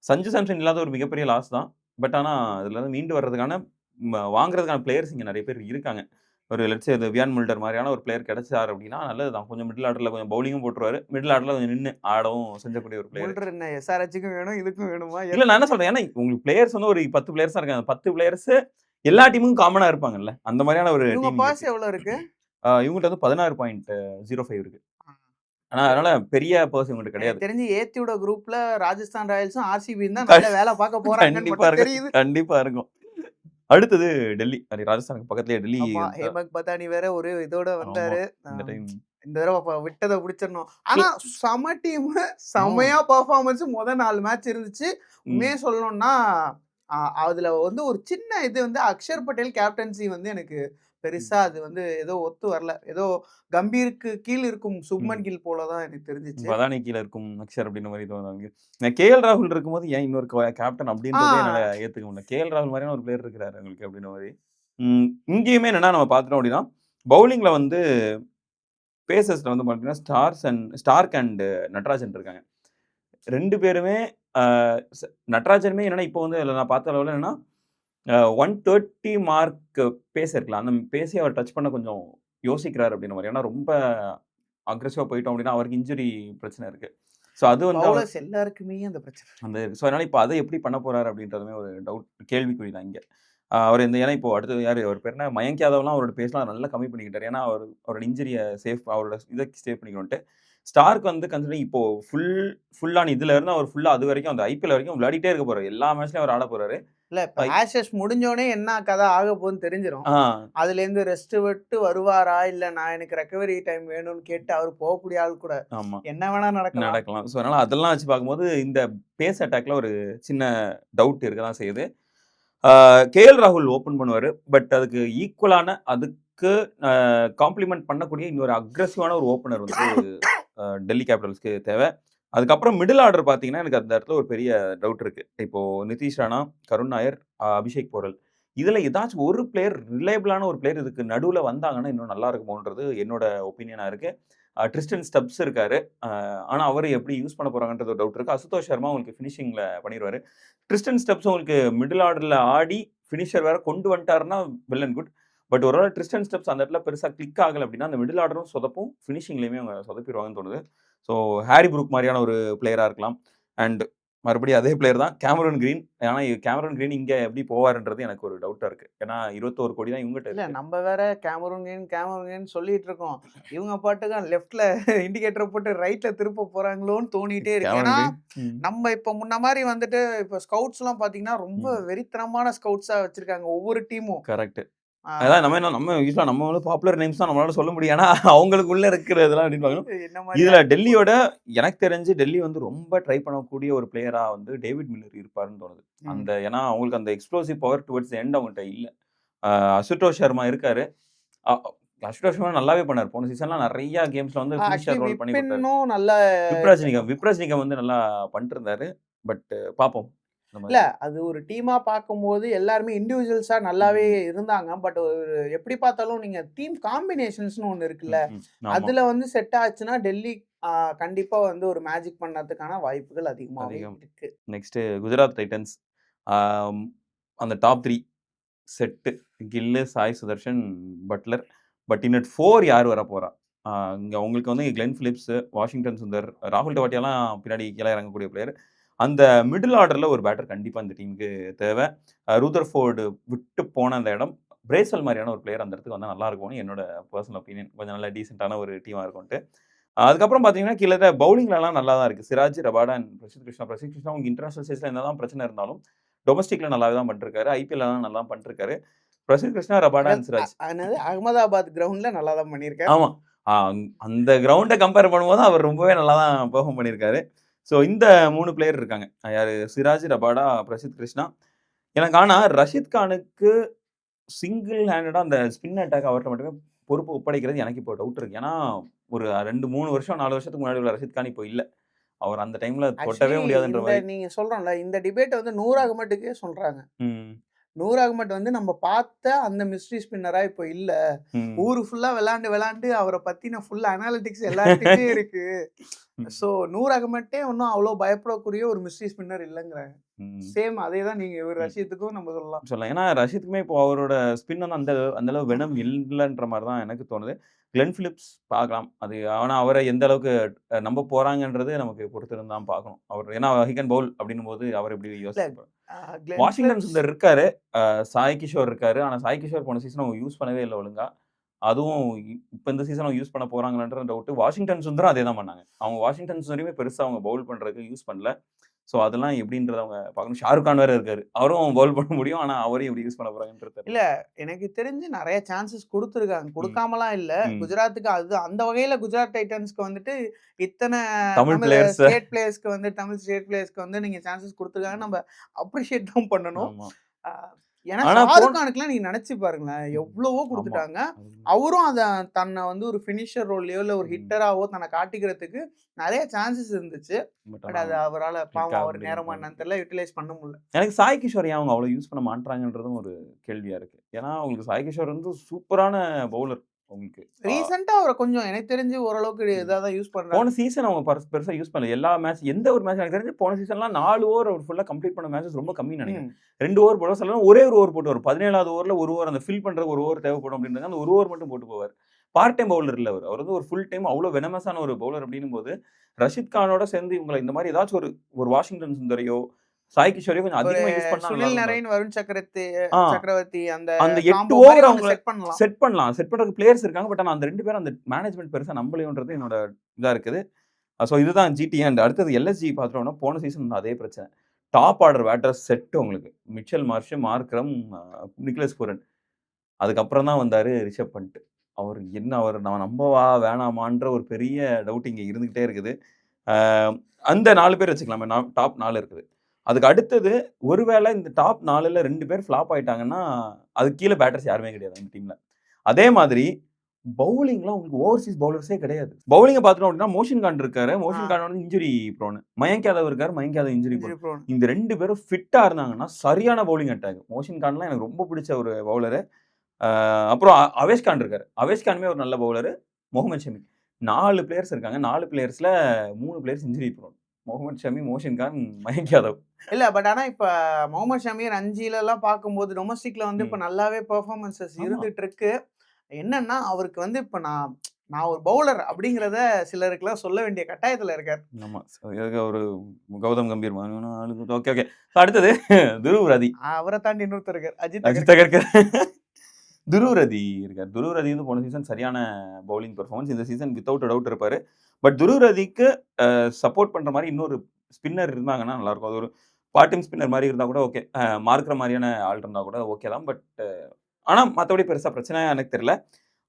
சஞ்சு சாம்சன் இல்லாத ஒரு மிகப்பெரிய லாஸ் தான். பட் ஆனா அதுலருந்து மீண்டு வர்றதுக்கான வாங்குறதுக்கான பிளேயர்ஸ் இங்க நெறைய பேர் இருக்காங்க. ஒரு லெட்ஸ் சே வியான் முல்டர் மாரியான ஒரு பிளேயர் கிடைச்சார் அப்படின்னா நல்லது தான். கொஞ்சம் மிடில் ஆர்டர்ல கொஞ்சம் பவுலிங்கும் போட்டுருவாரு. மிடில் ஆர்டர்ல கொஞ்சம் நின்னு ஆடவும் செஞ்சக்கூடிய ஒரு பிளேயர். முல்டர் என்ன எஸ்ஆர்ஹெச்சுக்கும் வேணும், இதுக்கும் வேணுமா? இல்ல நான் என்ன சொல்றேன், ஏன்னா உங்களுக்கு பிளேயர்ஸ் வந்து ஒரு 10 பிளேயர்ஸ் தான் இருக்காங்க. 10 பிளேயர்ஸ் எல்லா டீமுக்கும் காமனா இருப்பாங்கல்ல. அந்த மாதிரியான ஒரு இவங்க டீம் பாஸ் எவ்வளவு இருக்கு? இவங்கள்ட்ட வந்து 16.05 இருக்கு. ஆனா அதனால பெரிய பர்ஸ் இவங்கள்ட்ட கிடையாது. எனக்கு தெரிஞ்சு ஏத்தியோட குரூப்ல ராஜஸ்தான் ராயல்ஸும் ஆர்சிபியும் தான் நல்ல வேலை பார்க்க போறாங்கன்னு கண்டிப்பா மட்டும் இருக்கும். தெரியுது. கண்டிப்பா இருக்கும். அடுத்தது டெல்லி. ராஜஸ்தானுக்கு பக்கத்துலயே டெல்லி. ஆமா, ஹேமக் பத்தானி வேற ஒரு இதோட வந்தாரு. இந்த டைம் இந்த தடவை விட்டதை பிடிச்சிடணும். ஆனா செம டீம், செமையா பெர்ஃபார்மன்ஸ். 4 மேட்ச் இருந்துச்சு. உண்மையே சொல்லணும்னா அதுல வந்து ஒரு சின்ன இது வந்து அக்ஷர் பட்டேல் கேப்டன்சி வந்து எனக்கு பெருசா அது வந்து ஏதோ ஒத்து வரல. ஏதோ கம்பீருக்கு கீழ் இருக்கும் சுப்மன் கில் போலதான் எனக்கு தெரிஞ்சிச்சு. பதானி கீழ இருக்கும் அக்ஷர் அப்படின்ற மாதிரி தோணுது. கேஎல் ராகுல் இருக்கும்போது ஏன் இன்னொரு கேப்டன் அப்படின்றதே என்னால ஏத்துக்க முடியல. கேஎல் ராகுல் மாதிரியான ஒரு பிளேயர் இருக்கிறாரு உங்களுக்கு அப்படின்ற மாதிரி. இங்கேயுமே என்னன்னா நம்ம பார்த்துட்டோம் அப்படின்னா பவுலிங்ல வந்து பேசர்ஸ்ல வந்து பார்த்தீங்கன்னா ஸ்டார்க் அண்ட் நட்ராஜன் இருக்காங்க. 2 பேருமே நட்ராஜனுமே என்னன்னா இப்போ வந்து நான் பார்த்த அளவில் என்னன்னா 130 மார்க் பேஸ் இருக்கலாம். அந்த பேஸை அவர் டச் பண்ண கொஞ்சம் யோசிக்கிறாரு அப்படின்ற மாதிரி. ஏன்னா ரொம்ப அக்ரெசிவாக போயிட்டோம் அப்படின்னா அவருக்கு இன்ஜுரி பிரச்சனை இருக்கு. ஸோ அது வந்து பவுலர்ஸ் எல்லாருக்குமே அந்த பிரச்சனை. அந்த ஸோ அதனால இப்போ அதை எப்படி பண்ண போறாரு அப்படின்றதுமே ஒரு கேள்விக்குறி தான் இங்கே. அவர் ஏன்னா இப்போ அடுத்தது யார் அவர் பேர் என்ன மயங்க் யாதவ்லாம் அவரோட பேஸ்லாம் நல்லா கம்மி பண்ணிக்கிட்டார். ஏன்னா அவரோட இன்ஜுரியை அவரோட இதை சேவ் பண்ணிக்கணும்ட்டு. ஸ்டார்க் வந்து கன்சிடரிங் இப்போ ஃபுல்லான இதுல இருந்து அவர் ஃபுல்லா அது வரைக்கும் அந்த ஐபிஎல் வரைக்கும் விளையாடிட்டே இருக்க போறாரு. எல்லா மேட்ச்லயும் அவர் ஆட போறாரு. இல்ல இப்ப ஆஷஸ் முடிஞ்சோடனே என்ன கதை ஆக போகுதுன்னு தெரிஞ்சிடும். அதுல இருந்து ரெஸ்ட் விட்டு வருவாரா இல்ல நான் எனக்கு ரெக்கவரி டைம் வேணும்னு கேட்டு அவர் போகக்கூடிய ஆள் கூட என்ன வேணா நடக்கலாம். ஸோ அதனால அதெல்லாம் வச்சு பார்க்கும்போது இந்த பேஸ் அட்டாக்ல ஒரு சின்ன டவுட் இருக்கதான் செய்யுது. கேஎல் ராகுல் ஓப்பன் பண்ணுவாரு. பட் அதுக்கு ஈக்குவலான அதுக்கு காம்ப்ளிமெண்ட் பண்ணக்கூடிய இன்னொரு அக்ரெசிவான ஒரு ஓப்பனர் வந்து டெல்லி கேபிட்டல்ஸ்க்கு தேவை. அதுக்கப்புறம் மிடில் ஆர்டர் பார்த்தீங்கன்னா எனக்கு அந்த இடத்துல ஒரு பெரிய டவுட் இருக்கு. இப்போ நிதிஷ் ராணா, கருண் நாயர், அபிஷேக் போரல் இதில் ஏதாச்சும் ஒரு பிளேயர் ரிலையபிளான ஒரு பிளேயர் இதுக்கு நடுவில் வந்தாங்கன்னா இன்னும் நல்லா இருக்குமோன்றது என்னோட ஒப்பீனியனாக இருக்கு. ட்ரிஸ்டன் ஸ்டப்ஸ் இருக்காரு. ஆனால் அவர் எப்படி யூஸ் பண்ண போறாங்கன்றது ஒரு டவுட் இருக்கு. அசுதோஷ் சர்மா உங்களுக்கு ஃபினிஷிங்ல பண்ணிடுவாரு. ட்ரிஸ்டன் ஸ்டப்ஸ் உங்களுக்கு மிடில் ஆர்டர்ல ஆடி ஃபினிஷர் வேற கொண்டு வந்துட்டாருன்னா வெல் அண்ட் குட். பட் ஒருவேளை ட்ரிஸ்டன் ஸ்டெப்ஸ் அந்த இடத்துல பெருசாக கிளிக் ஆகலை அப்படின்னா அந்த மிடில் ஆர்டரும் சொதப்பும், ஃபினிஷிங்லேயுமே அவங்க சொதப்பிடுவாங்கன்னு தோணுது. ஸோ ஹாரி ப்ரூக் மாதிரியான ஒரு பிளேயராக இருக்கலாம். அண்ட் மறுபடியும் அதே பிளேயர் தான் கேமரூன் கிரீன். ஆனால் கேமரூன் கிரீன் இங்கே எப்படி போவாருன்றது எனக்கு ஒரு டவுட்டாக இருக்குது. ஏன்னா 21 கோடி தான் இவங்ககிட்ட இல்லை. நம்ம வேற கேமரூன் கிரீன் சொல்லிட்டு இருக்கோம். இவங்க பாட்டுக்கு லெஃப்ட்ல இண்டிகேட்டரை போட்டு ரைட்ல திருப்ப போறாங்களோன்னு தோணிட்டே இருக்கு. ஏன்னா நம்ம இப்போ முன்ன மாதிரி வந்துட்டு இப்போ ஸ்கவுட்ஸ் எல்லாம் பாத்தீங்கன்னா ரொம்ப வெறித்தனமான ஸ்கவுட்ஸா வச்சிருக்காங்க ஒவ்வொரு டீமும். கரெக்ட். அதான் நம்ம யூஸ்வலாக நம்ம வந்து பாப்புலர் நேம்ஸ் தான் நம்மளால சொல்ல முடியும். ஏன்னா அவங்களுக்குள்ள இருக்கிறதெல்லாம் அப்படின்னு பார்க்கணும். இதுல டெல்லியோட எனக்கு தெரிஞ்சு டெல்லி வந்து ரொம்ப ட்ரை பண்ணக்கூடிய ஒரு பிளேயரா வந்து டேவிட் மில்லர் இருப்பாருன்னு தோணுது. அந்த ஏன்னா அவங்களுக்கு அந்த எக்ஸ்ப்ளோசிவ் பவர் டுவர்ட்ஸ் எண்ட் அவங்ககிட்ட இல்லை. அசுதோஷ் சர்மா இருக்காரு. அசுதோஷ் சர்மா நல்லாவே பண்ணார். போன சீசன்லாம் நிறைய கேம்ஸ்ல வந்து ஃபினிஷர் ரோல் பண்ணி கொடுத்தாரு. விப்ராஜ் நிகம் வந்து நல்லா பண்ணிட்டு இருந்தாரு. பட் பார்ப்போம். இல்ல அது ஒரு டீமா பார்க்கும்போது எல்லாருமே இண்டிவிஜுவல்ஸா நல்லாவே இருந்தாங்க. பட் எப்படி பார்த்தாலும் நீங்க டீம் காம்பினேஷன்ஸ்னு ஒன்று இருக்குல்ல, அதுல வந்து செட் ஆச்சுன்னா டெல்லி கண்டிப்பா வந்து ஒரு மேஜிக் பண்ணதுக்கான வாய்ப்புகள் அதிகமாக இருக்கு. Next Gujarat Titans. அந்த top 3 set Gill, Sai Sudharsan, Buttler. But இன்னட் 4 யார் வர போறா? இங்க உங்களுக்கு வந்து கிளென் பிலிப்ஸ், வாஷிங்டன் சுந்தர், ராகுல் டவாட்டியாலாம் பின்னாடி கீழே இறங்கக்கூடிய பிளேயர். அந்த மிடில் ஆர்டரில் ஒரு பேட்டர் கண்டிப்பாக இந்த டீமுக்கு தேவை. ரூதர்ஃபோர்டு விட்டு போன அந்த இடம் பிரேசல் மாதிரியான ஒரு பிளேயர் அந்த இடத்துக்கு வந்தால் நல்லா இருக்கும்னு என்னோட பர்சனல் ஒப்பீனியன். கொஞ்சம் நல்லா டீசெண்டான ஒரு டீமாக இருக்கும்ட்டு. அதுக்கப்புறம் பார்த்தீங்கன்னா கீழே பவுலிங்லலாம் நல்லா தான் இருக்குது. சிராஜ், ரபாடா அண்ட் பிரசித் கிருஷ்ணா உங்களுக்கு இன்டர்நேஷனல் ஸ்டேஜில் என்ன தான் பிரச்சனை இருந்தாலும் டொமஸ்டிக்கில் நல்லாவே தான் பண்ணிருக்காரு. ஐபிஎல்லாம் நல்லா தான் பண்ணிருக்காரு. பிரசித் கிருஷ்ணா, ரபாடா அண்ட் சிராஜ் அகமதாபாத் கிரவுண்டில் நல்லா தான் பண்ணியிருக்காரு. ஆமாம், அந்த கிரவுண்டை கம்பேர் பண்ணும்போது அவர் ரொம்பவே நல்லா தான் பெர்ஃபார்ம் பண்ணியிருக்காரு. ஸோ இந்த 3 பிளேயர் இருக்காங்க. யார்? சிராஜ், ரபாடா, பிரசித் கிருஷ்ணா. எனக்கு ஆனால் ரஷித் கானுக்கு சிங்கிள் ஹேண்டடாக அந்த ஸ்பின் அட்டாக் அவர்கிட்ட மட்டுமே பொறுப்பு ஒப்படைக்கிறது எனக்கு இப்போ டவுட் இருக்கு. ஏன்னா ஒரு 2-3 வருஷம் 4 வருஷத்துக்கு முன்னாடி உள்ள ரஷித் கான் இப்போ இல்லை. அவர் அந்த டைம்ல தொட்டவே முடியாதுன்ற மாதிரி நீங்க சொல்றோம்ல. இந்த டிபேட் வந்து 100 அகமட்டுக்கே சொல்றாங்க. 100 அகமட் வந்து நம்ம பார்த்த அந்த மிஸ்ட்ரி ஸ்பின்னரா இப்போ இல்ல. ஊரு ஃபுல்லா விளையாண்டு அவரை பத்தின ஃபுல் அனாலிட்டிக்ஸ் எல்லாத்துக்குமே இருக்கு. ஸோ 100 அகமட்டே ஒன்றும் அவ்வளோ பயப்படக்கூடிய ஒரு மிஸ்ட்ரி ஸ்பின்னர் இல்லைங்கிறாங்க. சேம் அதே தான் நீங்க ரஷித்துக்கும் நம்ம சொல்லலாம். ஏன்னா ரஷித்துக்குமே இப்போ அவரோட ஸ்பின் வந்து அந்த அளவு வெனம் இல்லைன்ற மாதிரி தான் எனக்கு தோணுது. கிளென் பிலிப்ஸ் பார்க்கலாம். அது ஆனால் அவரை எந்த அளவுக்கு நம்ப போறாங்கன்றது நமக்கு பொறுத்திருந்து தான் பார்க்கணும். அவர் ஏன்னா ஹி கேன் பவுல் அப்படின்னும் போது அவர் எப்படி யோசிப்பார். வாஷிங்டன் சுந்தர் இருக்காரு, சாய் கிஷோர் இருக்காரு. ஆனால் சாய் கிஷோர் போன சீசன் அவங்க யூஸ் பண்ணவே இல்லை ஒழுங்கா. அதுவும் இப்போ இந்த சீசன் அவங்க யூஸ் பண்ண போறாங்கன்ற டவுட். வாஷிங்டன் சுந்தரும் அதே தான் பண்ணாங்க. அவங்க வாஷிங்டன் சுந்தரையுமே பெருசாக அவங்க பவுல் பண்றதுக்கு யூஸ் பண்ணல. ஸோ அதெல்லாம் எப்படின்றத அவங்க பார்க்கணும். ஷாருக் கான் வேற இருக்காரு, அவரும் பவுல் பண்ண முடியும். ஆனால் அவரையும் எப்படி யூஸ் பண்ண போறாங்கன்றது இல்ல. எனக்கு தெரிஞ்சு நிறைய சான்சஸ் கொடுத்துருக்காங்க, கொடுக்காமலாம் இல்ல. குஜராத்துக்கு அது அந்த வகையில குஜராத் டைட்டன்ஸ்க்கு வந்துட்டு இத்தனை தமிழ் பிளேயர்ஸ், ஸ்டேட் பிளேயர்ஸ்க்கு வந்து தமிழ் ஸ்டேட் பிளேயர்ஸ்க்கு வந்து நீங்க சான்சஸ் கொடுத்துருக்காங்க. நம்ம அப்ரிஷியேட் தான் பண்ணணும். ஏன்னா ஷாருக் கானுக்குலாம் நீங்க நினைச்சு பாருங்களேன், எவ்வளவோ கொடுத்துட்டாங்க. அவரும் அதை தன்னை வந்து ஒரு ஃபினிஷர் ரோல்லையோ இல்லை ஒரு ஹிட்டராவோ தன்னை காட்டிக்கிறதுக்கு நிறைய சான்சஸ் இருந்துச்சு. பட் அது அவரால் பாவம் அவர் நேரமா என்னன்னு தெரியல யூட்டிலைஸ் பண்ண முடியல. எனக்கு சாய் கிஷோர் ஏன் அவங்க அவ்வளோ யூஸ் பண்ண மாட்டாங்கன்றதும் ஒரு கேள்வியா இருக்கு. ஏன்னா அவங்களுக்கு சாய் கிஷோர் வந்து சூப்பரான பவுலர். உங்களுக்கு ரீசெண்டா அவரை கொஞ்சம் எனக்கு தெரிஞ்சு ஓரளவுக்கு இதாக தான் யூஸ் பண்றாங்க. போன சீசன் அவங்க பெருசா யூஸ் பண்ணல. எல்லா மேட்ச் எந்த ஒரு மேட்ச் எனக்கு தெரிஞ்சு போன சீசன்லாம் 4 ஓவர் அவர் ஃபுல்லா கம்ப்ளீட் பண்ண மேட்சஸ் ரொம்ப கம்மி நினைக்கிறேன். 2 ஓவர் போட சொல்லலாம், ஒரே ஒரு ஓவர் போட்டு வரும். 17வது ஓவரில் ஒரு ஓவர் அந்த ஃபில் பண்ற ஒரு ஓவர் தேவைப்படும் அப்படின்றாங்க. அந்த ஒரு ஓவர் மட்டும் போட்டு போவார். பார்ட் டைம் பவுலர் இல்லை அவர் வந்து ஒரு ஃபுல் டைம் அவ்வளோ வெனமஸான ஒரு பவுலர் அப்படின்னும் போது ரஷித் கானோட சேர்ந்து இவங்களை இந்த மாதிரி ஏதாச்சும் ஒரு வாஷிங்டன் சுந்தரையோ சாய் கிஷோரையோ கொஞ்சம் ஒரு அதிகமாக யூஸ் பண்ணா சுனில் நரேன், வருண் சக்கரவர்த்தி அந்த அந்த 8 காம்போ ஓவர் மாதிரி அவங்க செட் பண்ணலாம். செட் பண்றதுக்கு பிளேயர்ஸ் இருக்காங்க. பட் ஆனால் அந்த 2 பேரும் அந்த மேனேஜ்மெண்ட் பெருசாக நம்பலையோன்றது என்னோட இதாக இருக்குது. ஸோ இதுதான் ஜிடி. அண்ட் அடுத்தது எல்எஸ்ஜி பார்த்துட்டோம்னா போன சீசன் அதே பிரச்சனை. டாப் ஆர்டர் பேட்டர்ஸ் செட் உங்களுக்கு மிச்சல் மார்ஷ், மார்க்ரம், நிக்லஸ் பூரன். அதுக்கப்புறம் தான் வந்தார் ரிஷப் பண்ட். அவர் நான் நம்பவா வேணாமான்ற ஒரு பெரிய டவுட் இங்கே இருந்துகிட்டே இருக்குது. அந்த 4 பேர் வச்சுக்கலாமே, டாப் 4 இருக்குது. அதுக்கு அடுத்தது ஒருவேளை இந்த டாப் 4ல் 2 பேர் ஃப்ளாப் ஆயிட்டாங்கன்னா அதுக்கு கீழே பேட்டர்ஸ் யாருமே கிடையாது அந்த டீம்ல. அதே மாதிரி பவுலிங்லாம் உங்களுக்கு ஓவர்சீஸ் பவுலர்ஸே கிடையாது. பவுலிங்கை பார்த்துட்டோம் அப்படின்னா மோஷன் கான் இருக்காரு. மோஷன் கான் வந்து இன்ஜுரி ப்ரோன். மயங்க் யாதவ் இருக்காரு. Mayank Yadav injury prone. இந்த 2 பேரும் ஃபிட்டா இருந்தாங்கன்னா சரியான பவுலிங் அட்டாக். மோஷன் கான்லாம் எனக்கு ரொம்ப பிடிச்ச ஒரு பவுலரு. அப்புறம் அவேஷ் கான் இருக்காரு. அவேஷ் கானுமே ஒரு நல்ல பவுலரு. முகமது ஷமி. 4 பிளேயர்ஸ் இருக்காங்க. 4 பிளேயர்ஸ்ல 3 players injury prone. Mohammed Shami, Mohsin Khan, Mayank Yadav. இல்ல பட் ஆனா இப்ப முகமது ஷமி ரஞ்சில எல்லாம் பார்க்கும்போது டொமஸ்டிக்ல வந்து இப்ப நல்லாவே பெர்ஃபார்மன்சஸ் இருந்துட்டு இருக்கு. என்னன்னா அவருக்கு வந்து இப்ப நான் ஒரு பவுலர் அப்படிங்கிறத சிலருக்குலாம் சொல்ல வேண்டிய கட்டாயத்துல இருக்காரு. ஆமா, ஒரு கௌதம் கம்பீர். Okay okay. அடுத்தது துருவ் ரதி. அவரை தாண்டி இன்னொருத்தர் இருக்காரு, அஜித் அகர்கர். துருவ் ரதி இருக்கார். துருவ் ரதி வந்து போன சீசன் சரியான பவுலிங் பெர்ஃபார்மன்ஸ். இந்த சீசன் வித்தவுட் டவுட் இருப்பாரு. பட் துருவ் ரதிக்கு சப்போர்ட் பண்ற மாதிரி இன்னொரு ஸ்பின்னர் இருந்தாங்கன்னா நல்லா இருக்கும். அது ஒரு பார்ட் டைம் ஸ்பின்னர் மாதிரி இருந்தா கூட ஓகே. மார்க்கிற மாதிரியான ஆள் இருந்தா கூட ஓகே தான். பட் ஆனா மற்றபடி பெருசா பிரச்சனையா எனக்கு தெரியல.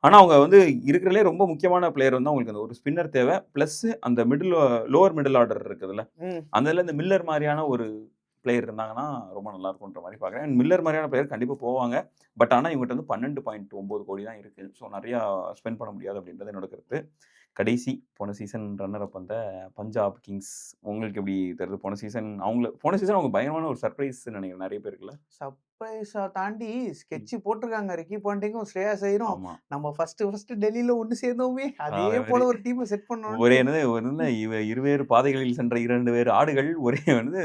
ஆனா அவங்க வந்து இருக்கிறதுலே ரொம்ப முக்கியமான பிளேயர் வந்து அவங்களுக்கு அந்த ஒரு ஸ்பின்னர் தேவை. பிளஸ் அந்த லோவர் மிடில் ஆர்டர் இருக்குதுல்ல, அந்த இந்த மில்லர் மாதிரியான ஒரு பிளேயர் இருந்தாங்கன்னா ரொம்ப நல்லா இருக்கும்ன்ற மாதிரி பார்க்குறேன். மில்லர் மாதிரியான பிளேயர் கண்டிப்பாக போவாங்க. பட் ஆனால் இவங்ககிட்ட வந்து 12.9 கோடி தான் இருக்குது. ஸோ நிறையா ஸ்பெண்ட் பண்ண முடியாது அப்படின்றது என்னோட கருத்து. கடைசி போன சீசன் ரன்னர் அப் வந்த பஞ்சாப் கிங்ஸ் உங்களுக்கு எப்படி தெரியுது? போன சீசன் அவங்க பயங்கரமான ஒரு சர்ப்ரைஸ் நினைக்கிறேன் நிறைய பேருக்குல. சர்ப்ரைஸா தாண்டி ஸ்கெட்ச் போட்டிருக்காங்க. ரிக்கி பாண்டிங்கும் ஸ்ரேயாஸ் ஐயரும் நம்ம ஃபர்ஸ்ட் டெல்லியில ஒன்று சேர்ந்தோமே அதே போல ஒரு டீமை செட் பண்ணோம். ஒரே இருவேறு பாதைகளில் சென்ற 2 வேறு ஆடுகள் ஒரே வந்து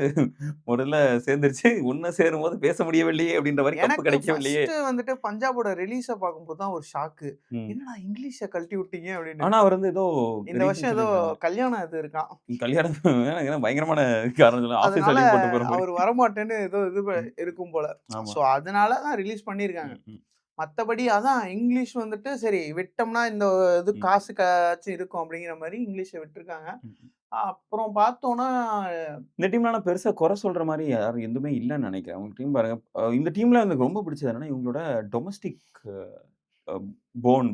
முதல்ல சேர்ந்துருச்சு. ஒன்னு சேரும் போது பேச முடியவில்லையே அப்படின்ற மாதிரி கப்பு கிடைக்கவில்லையே. வந்துட்டு பஞ்சாபோட ரிலீஸை பார்க்கும்போது தான் ஒரு ஷாக்கு. என்னடா இங்கிலீஷை கழட்டி விட்டீங்க அப்படின்னு. ஆனா அவர் வந்து ஏதோ இந்த வருஷம் ஏதோ கல்யாணம் இது இருக்கான். கல்யாணம் பயங்கரமான காரணம். அவர் வரமாட்டேன்னு ஏதோ இது இருக்கும் போல. சோ அதனால தான் ரிலீஸ் பண்ணிருக்காங்க. மத்தபடி அதான் இங்கிலீஷ் வந்துட்டு சரி விட்டோம்னா இந்த இது காசுக்காச்சும் இருக்கும் அப்படிங்கிற மாதிரி இங்கிலீஷை விட்டுருக்காங்க. அப்புறம் பார்த்தோம்னா இந்த டீம்ல பெருசா குறை சொல்ற மாதிரி யாரும் எதுவுமே இல்லைன்னு நினைக்கிறேன். உங்க டீம் பாருங்க. இந்த டீம்ல எனக்கு ரொம்ப பிடிச்சது என்னன்னா இவங்களோட டொமஸ்டிக் போன்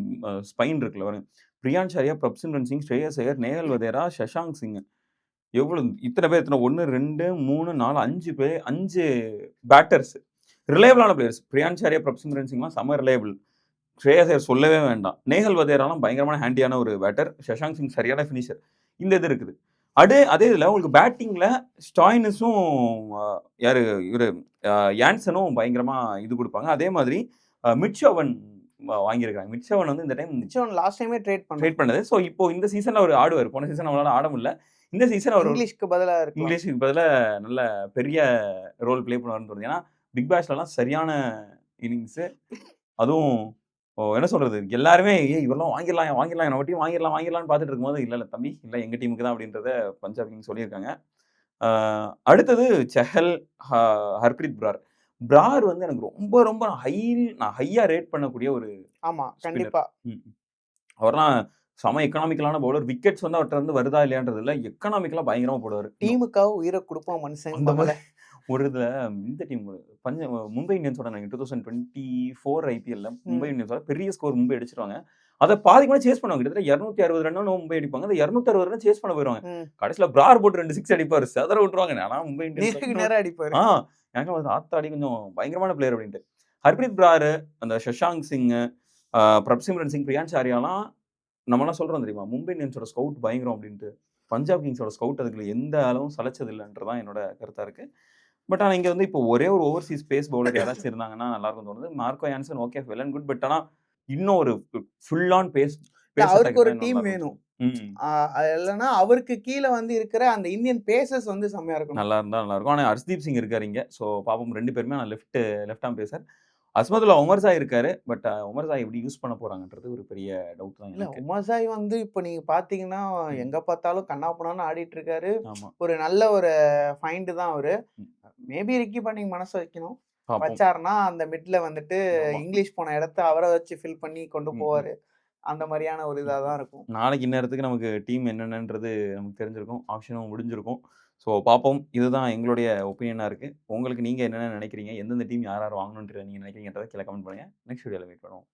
ஸ்பைன் இருக்குல்ல பாருங்க. பிரியான் ஷாரியா, பிரப்சிம்ரன் சிங், ஸ்ரேயஸ் ஐயர், நேஹல் வதேரா, சஷாங்க் சிங். எவ்வளவு இத்தனை பேர், 1 2 3 4 5 பேர், 5 பேட்டர்ஸ் ரிலேபிளான பிளேயர்ஸ். பிரியான் ஷாரியா, பிரப்சிம்ரன் சிங்லாம் செம ரிலேபிள். ஸ்ரேயஸ் ஐயர் சொல்லவே வேண்டாம். நேஹல் வதேராலாம் பயங்கரமான ஹேண்டியான ஒரு பேட்டர். சஷாங்க் சிங் சரியான ஃபினிஷர். இந்த இது இருக்குது. அதே இதில் உங்களுக்கு பேட்டிங்கில் ஸ்டாயினஸும் யார் இவர் யான்சனும் பயங்கரமாக இது கொடுப்பாங்க. அதே மாதிரி மிட்சவன் வாங்கியிருக்காங்க. மிட்சவன் வந்து இந்த டைம் லாஸ்ட் டைமே ட்ரேட் பண்ணது. ஸோ இப்போ இந்த சீசனில் அவர் ஆடுவார். போன சீசன் அவரால் ஆட முடியல. இந்த சீசன் அவர் இங்கிலீஷ்க்கு பதிலாக நல்ல பெரிய ரோல் பிளே பண்ணுவார்னு தோணுது. ஏன்னா பிக் பேஷ்லலாம் சரியான இன்னிங்ஸு. அதுவும் என்ன சொல்றது, எல்லாருமே இவரெல்லாம் வாங்கிடலாம் என்ன வட்டியும் வாங்கிடலாம்னு பார்த்துட்டு இருக்கும்போது இல்லை தம்பி இல்லை எங்கள் டீமுக்கு தான் அப்படின்றத பஞ்சாப் கிங்ஸ் சொல்லியிருக்காங்க. அடுத்தது செஹல், ஹர்ப்ரீத் பிரார் வந்து எனக்கு ரொம்ப நான் ஹையா ரேட் பண்ணக்கூடிய ஒரு கண்டிப்பா. அவர்லாம் செம எக்கனாமிக்கலான பவுலர். விக்கெட்ஸ் வந்து அவர்கிட்ட வந்து வருதா இல்லையான்றது இல்லை, எக்கனாமிக்கலா பயங்கரமா போடுவார். டீமுக்காக உயிரை கொடுப்பான் மனுஷன். ஒரு இந்த டீம் மும்பை இந்தியன்ஸோட 2024 ஐபிஎல்ல மும்பை இந்தியன்ஸோட பெரிய ஸ்கோர் மும்பை அடிச்சிருவாங்க. அதை பாதி கூட சேஸ் பண்ணுவாங்க. கிட்டத்தட்ட 260 ரன் மும்பை அடிப்பாங்க. அந்த 260 ரன் சேஸ் பண்ண போயிருவாங்க. கடைசியில பிரார் போட்டு 2 6 அடிப்பாரு, செதற விட்டுருவாங்க. ஆனா மும்பை இந்தியன்ஸ் நேரம் அடிப்பாரு. எனக்கு ஆத்தாடி கொஞ்சம் பயங்கரமான பிளேயர் அப்படின்ட்டு. ஹர்ப்ரீத் பிரார், அந்த சஷாங்க் சிங், பிரப்சிம்ரன் சிங், பிரியான் ஷாரியாலாம் நம்மளாம் சொல்றோம் தெரியுமா, மும்பை இந்தியன்ஸோட ஸ்கவுட் பயங்கரம் அப்படின்ட்டு. பஞ்சாப் கிங்ஸோட ஸ்கவுட் அதுக்கு எந்த அளவும் சலைச்சது இல்லைன்றதான் என்னோட கருத்தா இருக்கு. பட் ஆனால் இங்கே வந்து இப்போ ஒரே ஒரு ஓவர்சீஸ் பேஸ் பவுலர் யாராச்சும் இருந்தாங்கன்னா நல்லா இருக்கும் தோணுது. Marco Jansen okay, well and good. But ஆனால் இன்னும் ஒரு ஃபுல் ஆன் பேஸ் அவருக்கு ஒரு டீம் வேணும். இல்லைன்னா அவருக்கு கீழே வந்து இருக்கிற அந்த இந்தியன் பேசர்ஸ் வந்து செம்மையா இருக்கும். நல்லா இருக்கும். ஆனால் ஹர்ஷ்தீப் சிங் இருக்காரு இங்கே. ஸோ பாப்போம். 2 பேருமே நான் லெஃப்ட் ஆம் பேசர். அஸ்மதுல்லா உமர்ஸா இருக்காரு. பட் உமர்ஸா எப்படி யூஸ் பண்ண போறாங்கன்றது ஒரு பெரிய டவுட் தான் இல்ல எனக்கு. உமாசாய் வந்து இப்போ நீங்க பாத்தீங்கன்னா எங்க பார்த்தாலும் கண்ணாப்புனான்னு ஆடிட்டு இருக்காரு. ஆமா. ஒரு நல்ல ஒரு ஃபைண்ட் தான் அவரு. ம். மேபி ரிக்கி பாண்டிங் மனசு வைக்கணும். பார்ப்போம். வச்சாருன்னா அந்த மிட்ல வந்துட்டு ஆமா. இங்கிலீஷ் போன இடத்த அவரை வச்சு ஃபில் பண்ணி கொண்டு ம், ம். போவாரு. அந்த மாதிரியான ஒரு இதா தான் இருக்கும். நாளைக்கு இந்நேரத்துக்கு நமக்கு டீம் என்னென்னன்றது நமக்கு தெரிஞ்சிருக்கும். ஆப்ஷனும் முடிஞ்சிருக்கும். ஸோ பார்ப்போம். இதுதான் எங்களுடைய ஒப்பீனியனா இருக்கு. உங்களுக்கு நீங்க என்னென்ன நினைக்கிறீங்க? எந்தெந்த டீம் யார் யார் வாங்கணும்ன்ற நீங்க நினைக்கிறீங்கன்றத கீழ கமெண்ட் பண்ணுங்க. நெக்ஸ்ட் வீடியோல மீட் பண்ணுவோம்.